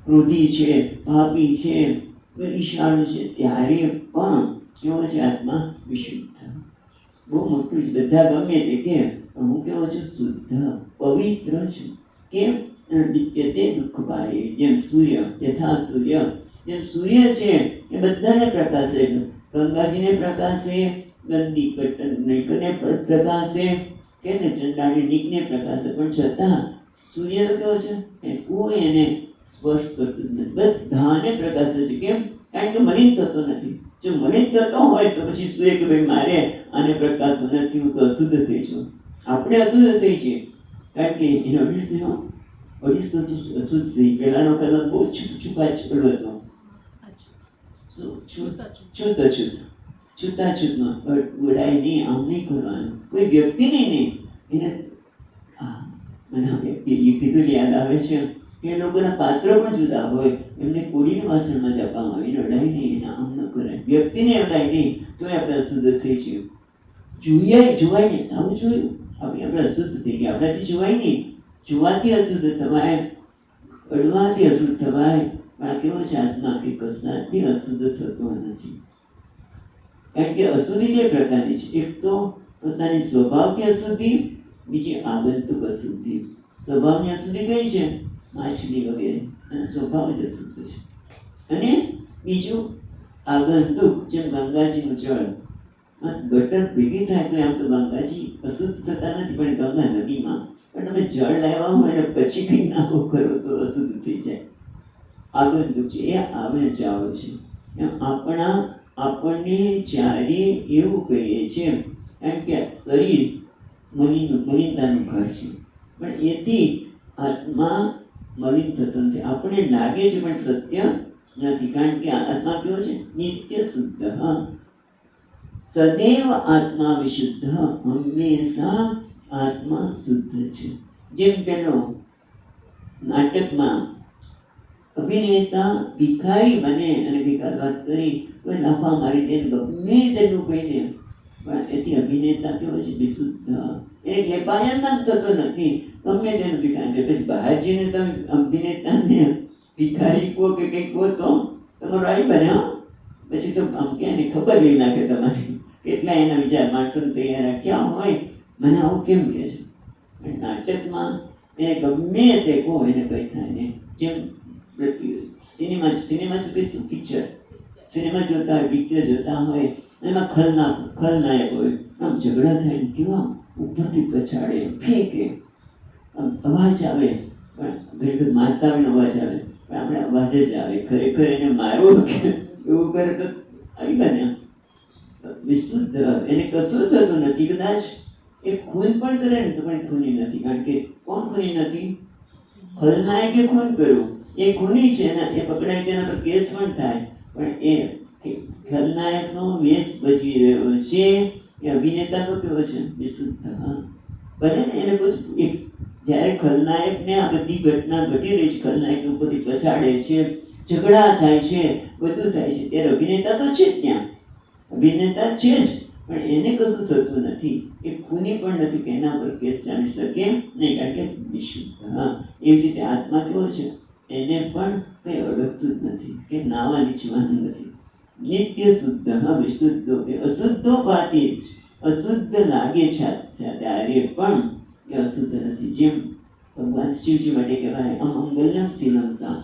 ક્રોધી છે, પાપી છે, ઈર્ષાળુ છે. ત્યારે પણ કેવો છે? આત્મા વિશુદ્ધ. બહુ મોટું છે. બધા ગમે તે કે હું કેવો છું? શુદ્ધ, પવિત્ર છું. કેમ? તે દુઃખ બારે, જેમ સૂર્ય, યથા સૂર્ય, જેમ સૂર્ય છે એ બધાને પ્રકાશે, ગંગાજીને પ્રકાશે, ગંદી નૈકને પ્રકાશે, કે ને ચંડાળી નીકને પ્રકાશે, પણ છતાં સૂર્ય કેવો છે? એ કોઈ એને સ્પર્શ કરતું જ નથી, બધાને પ્રકાશે છે. કેમ? કારણ કે મલિન થતો નથી. જો મલિન થતો હોય તો પછી સૂર્ય કે ભાઈ મારે આને પ્રકાશવું નથી, હું તો અશુદ્ધ થઈ છું. આપણે અશુદ્ધ થઈ છીએ કારણ કે એનો અશુદ્ધ થઈ. પહેલાનો કલમ બહુ છુપાછૂટ હતો, છૂતાછૂતનો બોલાય નહીં, આમ નહીં કરવાનું, કોઈ વ્યક્તિને નહીં. એને મને કીધું યાદ આવે છે કે એ લોકોના પાત્ર પણ જુદા હોય, એમને કોળીને વાસણમાં જ આપવામાં આવે, એને અડાય નહીં, એને આમ ન કરાય, વ્યક્તિને અડાય નહીં, તો આપણે અશુદ્ધ થઈ છીએ. જોવાય નહીં, આવું જોયું આપણે અશુદ્ધ થઈ ગયા. આપણાથી જોવાય નહીં, જોવાથી અશુદ્ધ થવાય, અડવાથી અશુદ્ધ થવાય, પણ આ કેવો છે આત્મા કે કશાથી અશુદ્ધ થતો નથી. કારણ કે અશુદ્ધિ બે પ્રકારની છે. એક તો પોતાની સ્વભાવથી અશુદ્ધિ, બીજી આગંતુક અશુદ્ધિ. સ્વભાવની અશુદ્ધિ કઈ છે? માછલી વગેરે, અને સ્વભાવ જ અશુદ્ધ છે. અને બીજું આગંતુક, જેમ ગંગાજીનું જળ, ગટર ભેગી થાય તો આમ તો ગંગાજી અશુદ્ધ થતા નથી, પણ ગંગા નદીમાં પણ તમે જળ લાવ્યા હોય અને પછી કંઈ નાખો કરો તો અશુદ્ધ થઈ જાય. આગંતુક છે, એ આવે જાવ છે. એમ આપણને જ્યારે એવું કહીએ છીએ, કારણ કે શરીર મલિનતાનું ઘર છે, પણ એથી આત્મા મલિન થતો નથી. આપણને લાગે છે પણ સત્ય નથી, કારણ કે આત્મા કેવો છે? નિત્ય શુદ્ધ. સદૈવ આત્મા વિશુદ્ધ, હંમેશા આત્મા શુદ્ધ છે. જેમ પેલો નાટકમાં અભિનેતા ભિખારી બને અને ભિખાર વાત કરી કોઈ લાફા મારી દે, ગમે તેનું કહી દે, પણ એથી અભિનેતા કેવો છે? વિશુદ્ધ. એ લેપાયન થતો નથી, ગમે તેનું ભિખારી. પછી બહાર જઈને તમે અભિનેતાને ભિખારી કહો કે કંઈક કહો તો તમારો આવી બને. પછી તો આમ કે ખબર લઈ નાખે તમારી. કેટલા એના વિચાર માણસોને તૈયાર રાખ્યા હોય, મને આવું કેમ કહે છે? પણ નાટકમાં એ ગમે તે કહો એને કંઈ થાય ને. જેમ સિનેમા કહીશું, પિક્ચર સિનેમા જોતા હોય, પિક્ચર જોતા હોય, એમાં ખલનાયક હોય, આમ ઝઘડા થાય ને કેવા ઉપરથી પછાડે, ફેંકે, આમ અવાજ આવે, પણ ઘણી મારતા હોય અવાજ આવે, પણ આપણે અવાજ જ આવે. ખરેખર એને મારવું કે એવું કરે તો આવી બને વિશુદ્ધ, એને કશું થતું નથી. કદાચ એ ખૂન પણ કરે ને તો પણ ખૂની નથી. કારણ કે કોણ ખૂની નથી? ખલનાયકે ખૂન કર્યું, એ ખૂની છે ને, એ પકડાય તેના પર કેસ પણ થાય, પણ એ ખલનાયકનો વેશ ભજવી રહ્યો છે. એ અભિનેતા તો કેવો છે? વિશુદ્ધ. ભલે ને એને બધું એક જ્યારે ખલનાયકને આ બધી ઘટના ઘટી રહી છે, ખલનાયક ઉપરથી પછાડે છે, ઝઘડા થાય છે, બધું થાય છે, ત્યારે અભિનેતા તો છે જ ત્યાં, અભિનેતા છે જ, પણ એને કશું થતું નથી. એ ખૂની પણ નથી કે એના પર કેસ ચાલી શકે નહીં, કારણ કે વિશુદ્ધ. એવી રીતે આત્મા કેવો છે? એને પણ કંઈ અડકતું જ નથી, કે નાવા નીચવાનું નથી. નિત્ય શુદ્ધ, વિશુદ્ધ. અશુદ્ધો ભાતી, અશુદ્ધ લાગે છે ત્યારે પણ એ અશુદ્ધ નથી. જેમ ભગવાન શિવજી માટે કહેવાય અમંગલમ શીલમતા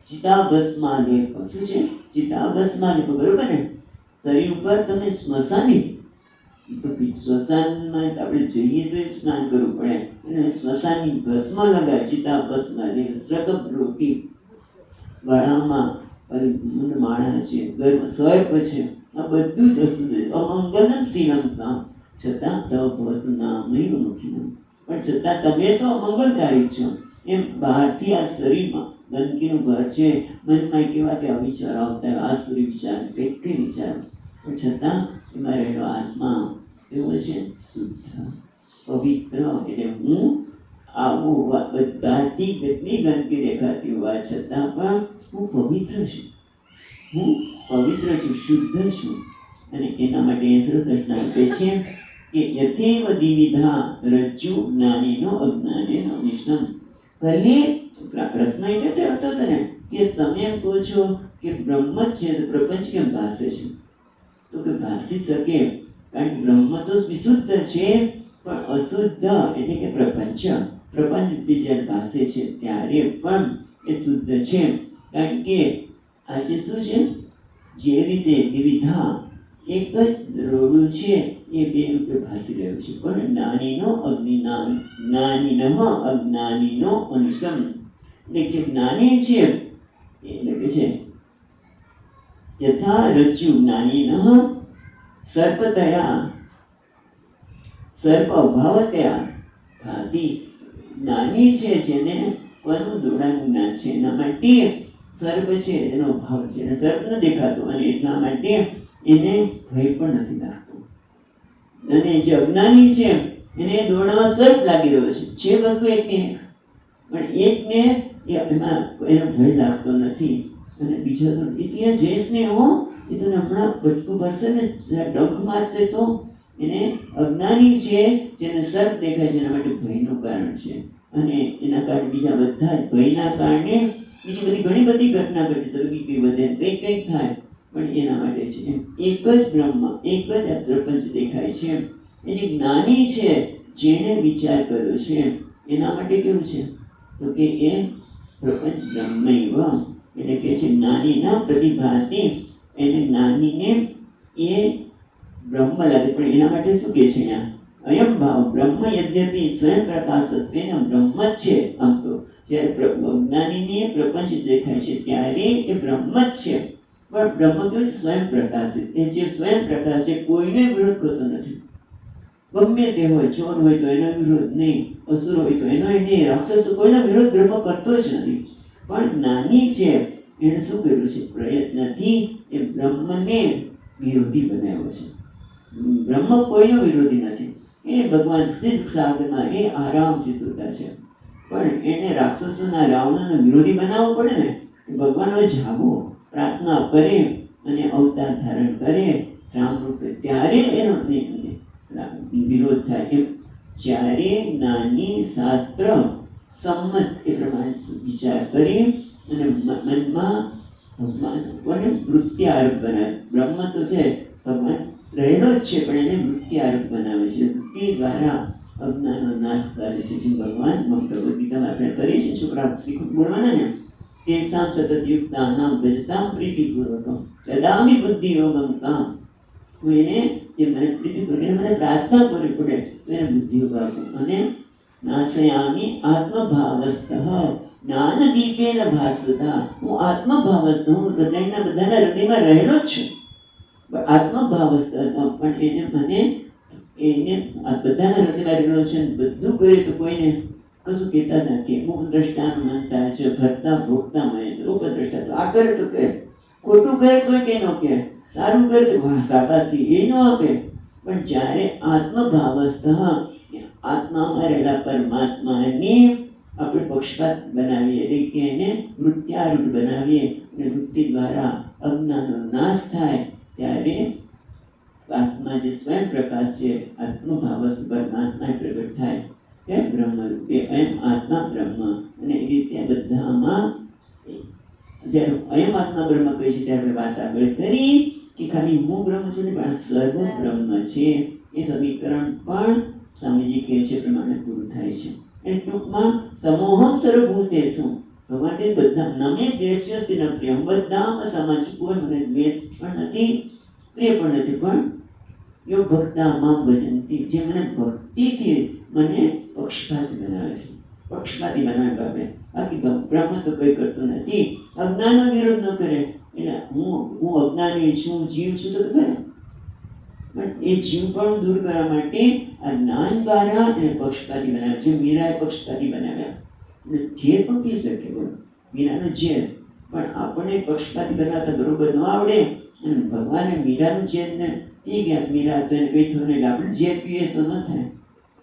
ચિતાભસ્માલેપ. શું છે? ચિતાભસ્માલેપ. બરોબર ને? શરીર ઉપર તમે સ્મશાની આપણે જઈએ તો સ્નાન કરવું પડે, અને સ્મશાનની ભસ્મ લગાય, ચિતાભસ્મ શ્રગપ રોટી ગળામાં માળા છે, ગર્ભ સર્પ છે, આ બધું જ અશુદ્ધ. અમંગલમ શીલમતા છતાં તવ ભવતું નામ નહીં મુખીનું. પણ છતાં તમે તો અમંગલકારી છો. એમ બહારથી આ શરીરમાં ગંદકીનું ઘર છે, મનમાં કેવા કેવા વિચારો આવતા હોય, આસુરી વિચાર, કંઈક વિચાર, પણ છતાં એમાં રહેલો આત્મા એવો છે શુદ્ધ, પવિત્ર. એટલે હું આવું બધાથી કેટલી ગંદકી દેખાતી હોવા છતાં પણ હું પવિત્ર છું, હું પવિત્ર છું, શુદ્ધ છું. અને એના માટે સરસ રચના આપે છે કે યથેવ દ્વિવિધા રજ્જુ જ્ઞાનીનો અજ્ઞાનેનો નિષ્ણમ. ભલે પ્રશ્ન એટલે તે હતો ને કે તમે એમ કહો છો કે બ્રહ્મ જ છે, તો પ્રપંચ કેમ ભાસે છે? તો કે ભાસી શકે, કારણ કે બ્રહ્મ તો વિશુદ્ધ છે, પણ અશુદ્ધ એટલે કે પ્રપંચ બીજા ભાસે છે ત્યારે પણ એ શુદ્ધ છે. કારણ કે આજે શું છે? જે રીતે દ્વિવિધા એક જ રોડું છે, એ બે રૂપે ભાસી રહ્યું છે. પણ જ્ઞાનીનો અનિશમ. એટલે કે જ્ઞાની છે એટલે કે છે યથા રજ્જુ જ્ઞાનીન સર્પતયા સર્પ અભાવતયા ભાતિ. જ્ઞાની છે જેને કોનું દોડાનું જ્ઞાન છે, એના માટે સર્પ છે એનો અભાવ છે, એને સર્પ ન દેખાતો, અને એટલા માટે એને ભય પણ નથી લાગતો. અને જે અજ્ઞાની છે એને દોડમાં સર્પ લાગી રહ્યો છે વસ્તુ એકની, પણ એકને એમાં એનો ભય લાગતો નથી. અને બીજા તો એટલે જઈશ ને હો, એ તને હમણાં ભટકું ભરશે ને, ડંખ મારશે તો એને અજ્ઞાની છે જેને સર્પ દેખાય છે એના માટે ભયનું કારણ છે, અને એના કારણે બીજા બધા જ ભયના કારણે બીજી બધી ઘણી બધી ઘટના ઘટી શકે, બીપી વધે, કંઈક થાય, પણ એના માટે છે એક જ બ્રહ્મ, એક જ આ પ્રપંચ દેખાય છે. એ જે જ્ઞાની છે જેણે વિચાર કર્યો છે એના માટે કેવું છે તો કે એ પ્રપંચ બ્રહ્મૈવ, એટલે કે છે જ્ઞાનીના પ્રતિભાતી, એને જ્ઞાનીને એ બ્રહ્મ લાગે. પણ એના માટે શું કહે છે અહીંયા, અયમ ભાવ બ્રહ્મ યદ્યપિ સ્વયં પ્રકાશત્વેન બ્રહ્મ જ છે. આમ તો જ્યારે જ્ઞાનીને પ્રપંચ દેખાય છે ત્યારે એ બ્રહ્મ જ છે, પણ બ્રહ્મ કેવું સ્વયં પ્રકાશિત, એ જે સ્વયં પ્રકાશ છે કોઈને વિરોધ કરતો નથી. ગમે તે હોય, ચોર હોય તો એનો વિરોધ નહીં, અસુર હોય તો એનો નહીં, રાક્ષસ કોઈનો વિરોધ બ્રહ્મ કરતો જ નથી. પણ જ્ઞાની છે એને શું કર્યું છે, પ્રયત્નથી એ બ્રહ્મને વિરોધી બનાવ્યો છે. બ્રહ્મ કોઈનો વિરોધી નથી, એ ભગવાન ક્ષીર સાગરમાં એ આરામથી સૂતા છે, પણ એને રાક્ષસોના રાવણનો વિરોધી બનાવવો પડે ને. ભગવાનનો જાગો પ્રાર્થના કરે અને અવતાર ધારણ કરે રામ રૂપે, ત્યારે એનો વિરોધ થાય. એમ જ્યારે જ્ઞાની શાસ્ત્ર સંમત એ પ્રમાણે વિચાર કરી અને મનમાં ભગવાન વૃત્તિ આરોપ બનાવે. બ્રહ્મ તો છે ભગવાન રહેલો જ છે, પણ એને વૃત્તિ આરોપ બનાવે છે. વૃત્તિ દ્વારા અજ્ઞાનનો નાશ કરે છે. જેમ ભગવાન ભગવદ્ ગીતામાં આપણે કરીએ છીએ, છોકરા શીખવું બોલવાના ને, તે સામ સતત યુક્તાનામ ભજતામ પ્રીતિપૂર્વકમ દદામિ બુદ્ધિ યોગમ કામ. હું એને જે મને પ્રીતિપૂર્વક મને પ્રાર્થના કરવી પડે તો એને બુદ્ધિ યોગ આપું. અને નાશયામી આત્મભાવસ્થ જ્ઞાનદીપેન ભાસ્વતા, હું આત્મભાવસ્થ, હું હૃદયના બધાના હૃદયમાં રહેલો જ છું, આત્મભાવસ્થ, પણ એને બધાના હૃદયમાં રહેલો છે. બધું કરે તો કોઈને કશું કહેતા નથી. ઉપદ્રષ્ટાનું મનતા છે, ભરતા ભોગતા મય છે. ઉપદ્રષ્ટા તો આ કરે તો કે, ખોટું કરે તો કે ન કે, સારું કરે તો વાહ શાબાશી એ ન આપે. પણ જ્યારે આત્મભાવસ્થ, આત્મામાં રહેલા પરમાત્માની આપણે પક્ષપાત બનાવીએ, એટલે કે એને વૃત્યારૂઢ બનાવીએ અને વૃત્તિ દ્વારા અજ્ઞાનનો નાશ થાય, ત્યારે આત્મા જે સ્વયં પ્રકાશ છે, આત્મભાવસ્થ પરમાત્મા પ્રગટ થાય કે બ્રહ્મરૂપે એમ આત્મા બ્રહ્મ. અને એ રીતે બધામાં જ્યારે અયમ આત્મા બ્રહ્મ કહે છે ત્યારે વાત આગળ કરી કે ખાલી હું બ્રહ્મ છું ને, પણ સર્વ બ્રહ્મ છે. એ સમીકરણ પણ સ્વામીજી કહે છે પ્રમાણે પૂરું થાય છે. એ ટૂંકમાં સમોહમ સર્વભૂતેષુ, ભગવાન કે બધા નમે દ્વેષ્યસ્તિ ન પ્રિયમ, બધામાં સમાન છે, કોઈ મને દ્વેષ પણ નથી, પ્રિય પણ નથી. પણ યો ભક્તા મામ ભજંતી, જે મને ભક્તિથી મને પક્ષપાતી બનાવે છે, પક્ષપાતી બનાવે બાબે. બાકી બ્રહ્મ તો કંઈ કરતો નથી, અજ્ઞાનનો વિરોધ ન કરે. એટલે હું અજ્ઞાની છું, જીવ છું તો ખરે, પણ એ જીવ પણ દૂર કરવા માટે આ જ્ઞાન દ્વારા એને પક્ષપાતી બનાવે છે. મીરાએ પક્ષપાતી બનાવ્યા, અને ઝેર પણ પી શકે, બોલો મીરાનો ઝેર, પણ આપણને પક્ષપાતી બનાવતા બરોબર ન આવડે. અને ભગવાને મીરાનું ઝેરને પી ગયા, મીરા તો એને કંઈ થયું નહીં, આપણે ઝેર પીએ તો ન થાય.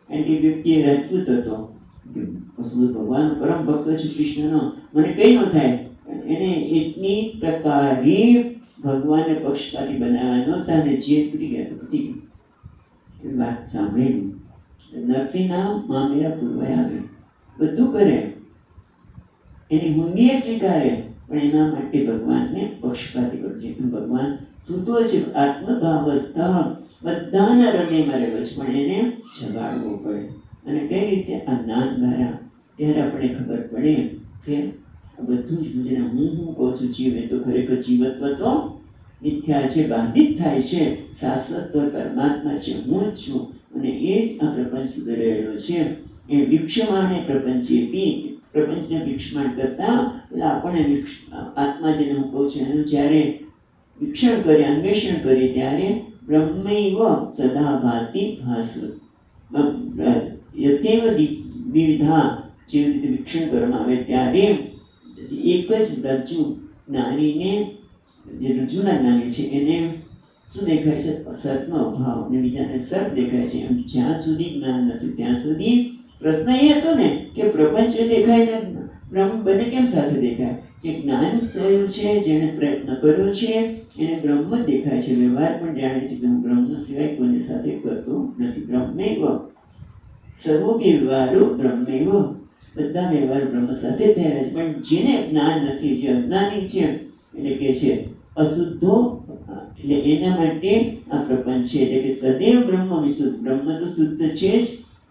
કારણ કે વ્યક્તિ એ રાજપૂત હતો, ભગવાન પરમ ભક્ત છે કૃષ્ણનો, મને કંઈ ન થાય. એને એટલી પ્રકારે ભગવાનને પક્ષપાતી બનાવ્યા નહોતા, અને જે પડી ગયા તો પતી ગયું. એ વાત સાંભળેલી નરસિંહના મામેરા પૂરવાય આવે, બધું કરે, એની હુંડીએ સ્વીકારે, પણ એના માટે ભગવાનને પક્ષપાતી કરવું છે. ભગવાન સૂતો છે આત્મભાવસ્થ, બધાના હૃદયમાં રહેલો છે, પણ એને જગાડવો પડે. અને કઈ રીતે આ જ્ઞાન દ્વારા, ત્યારે આપણે ખબર પડે કે બધું જ જેને હું કહું છું જીવ, એ તો ખરેખર જીવત્વ તો મિથ્યા છે, બાધિત થાય છે. શાશ્વત તો પરમાત્મા છે, હું જ છું, અને એ જ આ પ્રપંચ રહેલો છે. એ વિક્ષમાને પ્રપંચેપી, પ્રપંચને વિક્ષમાન કરતા પેલા આપણને આત્મા જેને હું કહું છું એનું જ્યારે વિક્ષણ કરીએ, અન્વેષણ કરીએ, ત્યારે બ્રહ્મૈવ સદા ભાતિ ભાસ્વત યથેવ વિવિધા, જેવી રીતે વિક્ષણ કરવામાં આવે ત્યારે એક જ રજ્જુ જ્ઞાનીને, જે રજ્જુના જ્ઞાની છે એને શું દેખાય છે, સર્પનો અભાવ, અને બીજાને સર્પ દેખાય છે. એમ જ્યાં સુધી જ્ઞાન નથી ત્યાં સુધી પ્રશ્ન એ હતો ને કે પ્રપંચ દેખાય ને બ્રહ્મ બંને કેમ સાથે દેખાય? જે જ્ઞાન થયું છે, જેણે પ્રયત્ન કર્યો છે, એને બ્રહ્મ જ દેખાય છે. વ્યવહાર પણ જાણે છે કે હું બ્રહ્મ સિવાય કોઈની સાથે કરતો નથી. બ્રહ્મૈવ સર્વોપી વ્યવહારો બ્રહ્મૈવ, બધા વ્યવહાર બ્રહ્મ સાથે થયેલા છે. પણ જેને જ્ઞાન નથી, જે અજ્ઞાની છે, એટલે કે છે અશુદ્ધો, એટલે એના માટે આ પ્રપંચ છે. એટલે કે સદૈવ બ્રહ્મ વિશુદ્ધ, બ્રહ્મ તો શુદ્ધ છે જ,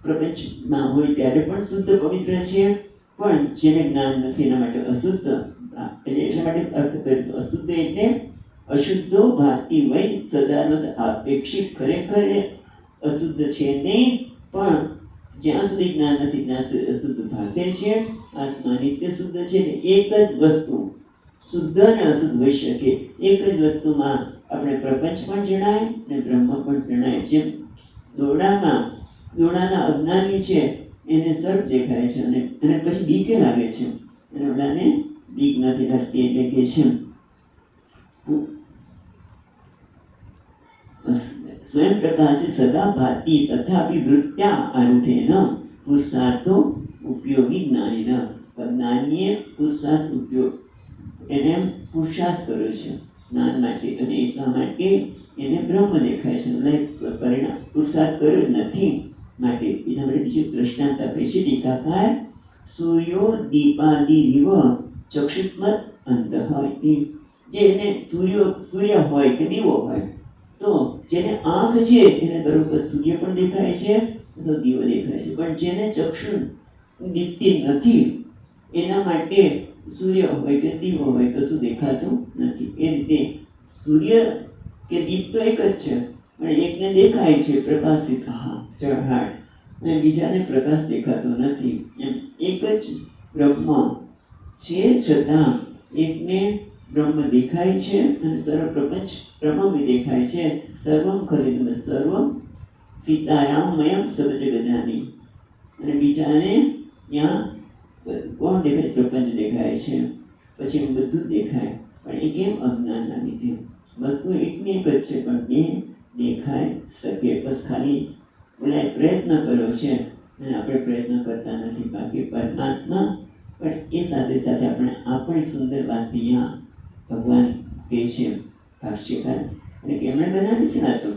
પ્રપંચમાં હોય ત્યારે પણ શુદ્ધ પવિત્ર છે. પણ જેને જ્ઞાન નથી એના માટે અશુદ્ધ, એટલે એટલા માટે અર્થ કર્યો તો અશુદ્ધ એટલે અશુદ્ધો ભાતિ વય સદાનત આપેક્ષિત, ખરેખર એ અશુદ્ધ છે નહીં, પણ જ્યાં સુધી જ્ઞાન નથી ત્યાં સુધી અશુદ્ધ ભાષે છે. આત્મા નિત્ય શુદ્ધ છે. એક જ વસ્તુ શુદ્ધ અને અશુદ્ધ હોઈ શકે. એક જ વસ્તુમાં આપણે પ્રપંચ પણ જણાય અને બ્રહ્મ પણ જણાય. જેમ દોડાના અજ્ઞાની છે એને સર્પ દેખાય છે અને પછી બીકે લાગે છે, અને ઓલાને બીક નથી લાગતી. એટલે કે છે સ્વયં પ્રકાશી સદા ભાતિ તથાપિ વૃત્ત્યા આરૂઢેન પુરુષાર્થો ઉપયોગી જ્ઞાનીન. જ્ઞાનીએ પુરુષાર્થ ઉપયોગ એને પુરુષાર્થ કર્યો છે જ્ઞાન માટે, અને એટલા માટે એને બ્રહ્મ દેખાય છે. પરિણામ પુરુષાર્થ કર્યો નથી માટે એના માટે બીજું દ્રષ્ટાંત આપે છે ટીકાકાર. સૂર્યો દીપાદિરિવ ચક્ષુષ્મત અંતઃ, જેને સૂર્ય હોય કે દીવો હોય, તો જેને આંખ છે એને બરોબર સૂર્ય પણ દેખાય છે અથવા દીવો દેખાય છે. પણ જેને ચક્ષુ દીપતી નથી એના માટે સૂર્ય હોય કે દીવો હોય કશું દેખાતું નથી. એ રીતે સૂર્ય કે દીપ તો એક જ છે, પણ એકને દેખાય છે પ્રકાશિત ઝળહળ, અને બીજાને પ્રકાશ દેખાતો નથી. એમ એક જ બ્રહ્મ છે છતાં એકને બ્રહ્મ દેખાય છે અને સર્વ પ્રપંચ બ્રહ્મ દેખાય છે. સર્વમ ખલિદમ સર્વમ સીતારામમયમ સર્વ જગજાની, અને બીજાને ત્યાં કોણ દેખાય? પ્રપંચ દેખાય છે. પછી એમ બધું જ દેખાય, પણ એ કેમ? અજ્ઞાનના લીધે. વસ્તુ એકની એક જ છે, પણ બે દેખાય શકે. બસ ખાલી બોલાય પ્રયત્ન કર્યો છે અને આપણે પ્રયત્ન કરતા નથી. બાકી પરમાત્મા પણ એ સાથે સાથે આપણે સુંદર વાત અહીંયા ભગવાન કહે છે ભાષ્યકાર, અને કેમણે બનાવી છે ના તો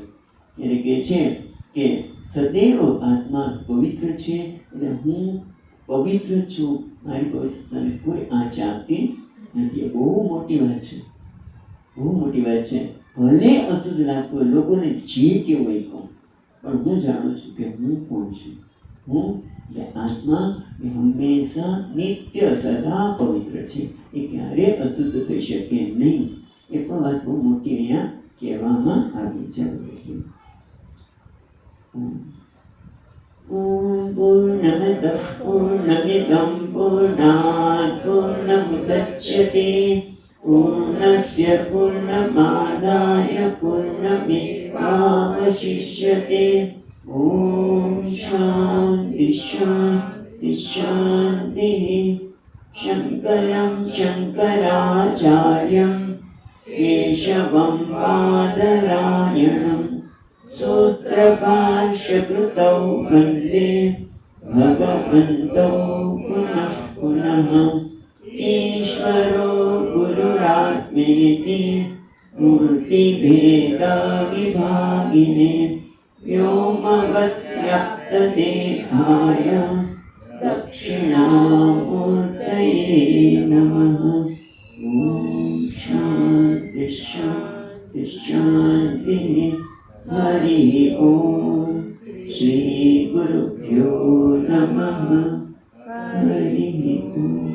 એને કહે છે કે સદૈવ આત્મા પવિત્ર છે, એટલે હું પવિત્ર છું, મારી પવિત્રતાને કોઈ આંચ આપતી નથી. બહુ મોટી વાત છે, બહુ મોટી વાત છે. ભલે અશુદ્ધ લાગતું હોય, લોકોને જે કેવું હોય કહું, પણ હું જાણું છું કે હું કોણ છું. હું એટલે આત્મા એ હંમેશા નિત્ય સદા પવિત્ર છે, એ ક્યારે અશુદ્ધ થઈ શકે નહીં. એ પણ વાત બહુ મોટી અહીંયા કહેવામાં આવી છે. પૂર્ણમદ પૂર્ણમિદં પૂર્ણાત પૂર્ણમુદચ્યતે પૂર્ણસ્ય પૂર્ણમાદાય પૂર્ણમેવાવશિષ્યતે. ઓમ શાંતિ શાંતિ શાંતિ. શંકરં શંકરાચાર્યં કેશવં બાદરાયણં સૂત્રભાષ્યકૃતૌ વંદે ભગવन्तૌ પુનઃ પુનઃ. ઈશ્વરો ગુરુરાત્મેતિ મૂર્તિભેદવિભાગિને વ્યોમવદ્વ્યાપ્તદેહાય દક્ષિણામૂર્તયે નમઃ. ઓમ શાંતિ શાંતિ શાંતિ. હરિ ઓમ. શ્રી ગુરુભ્યો નમઃ. હરિ ઓમ.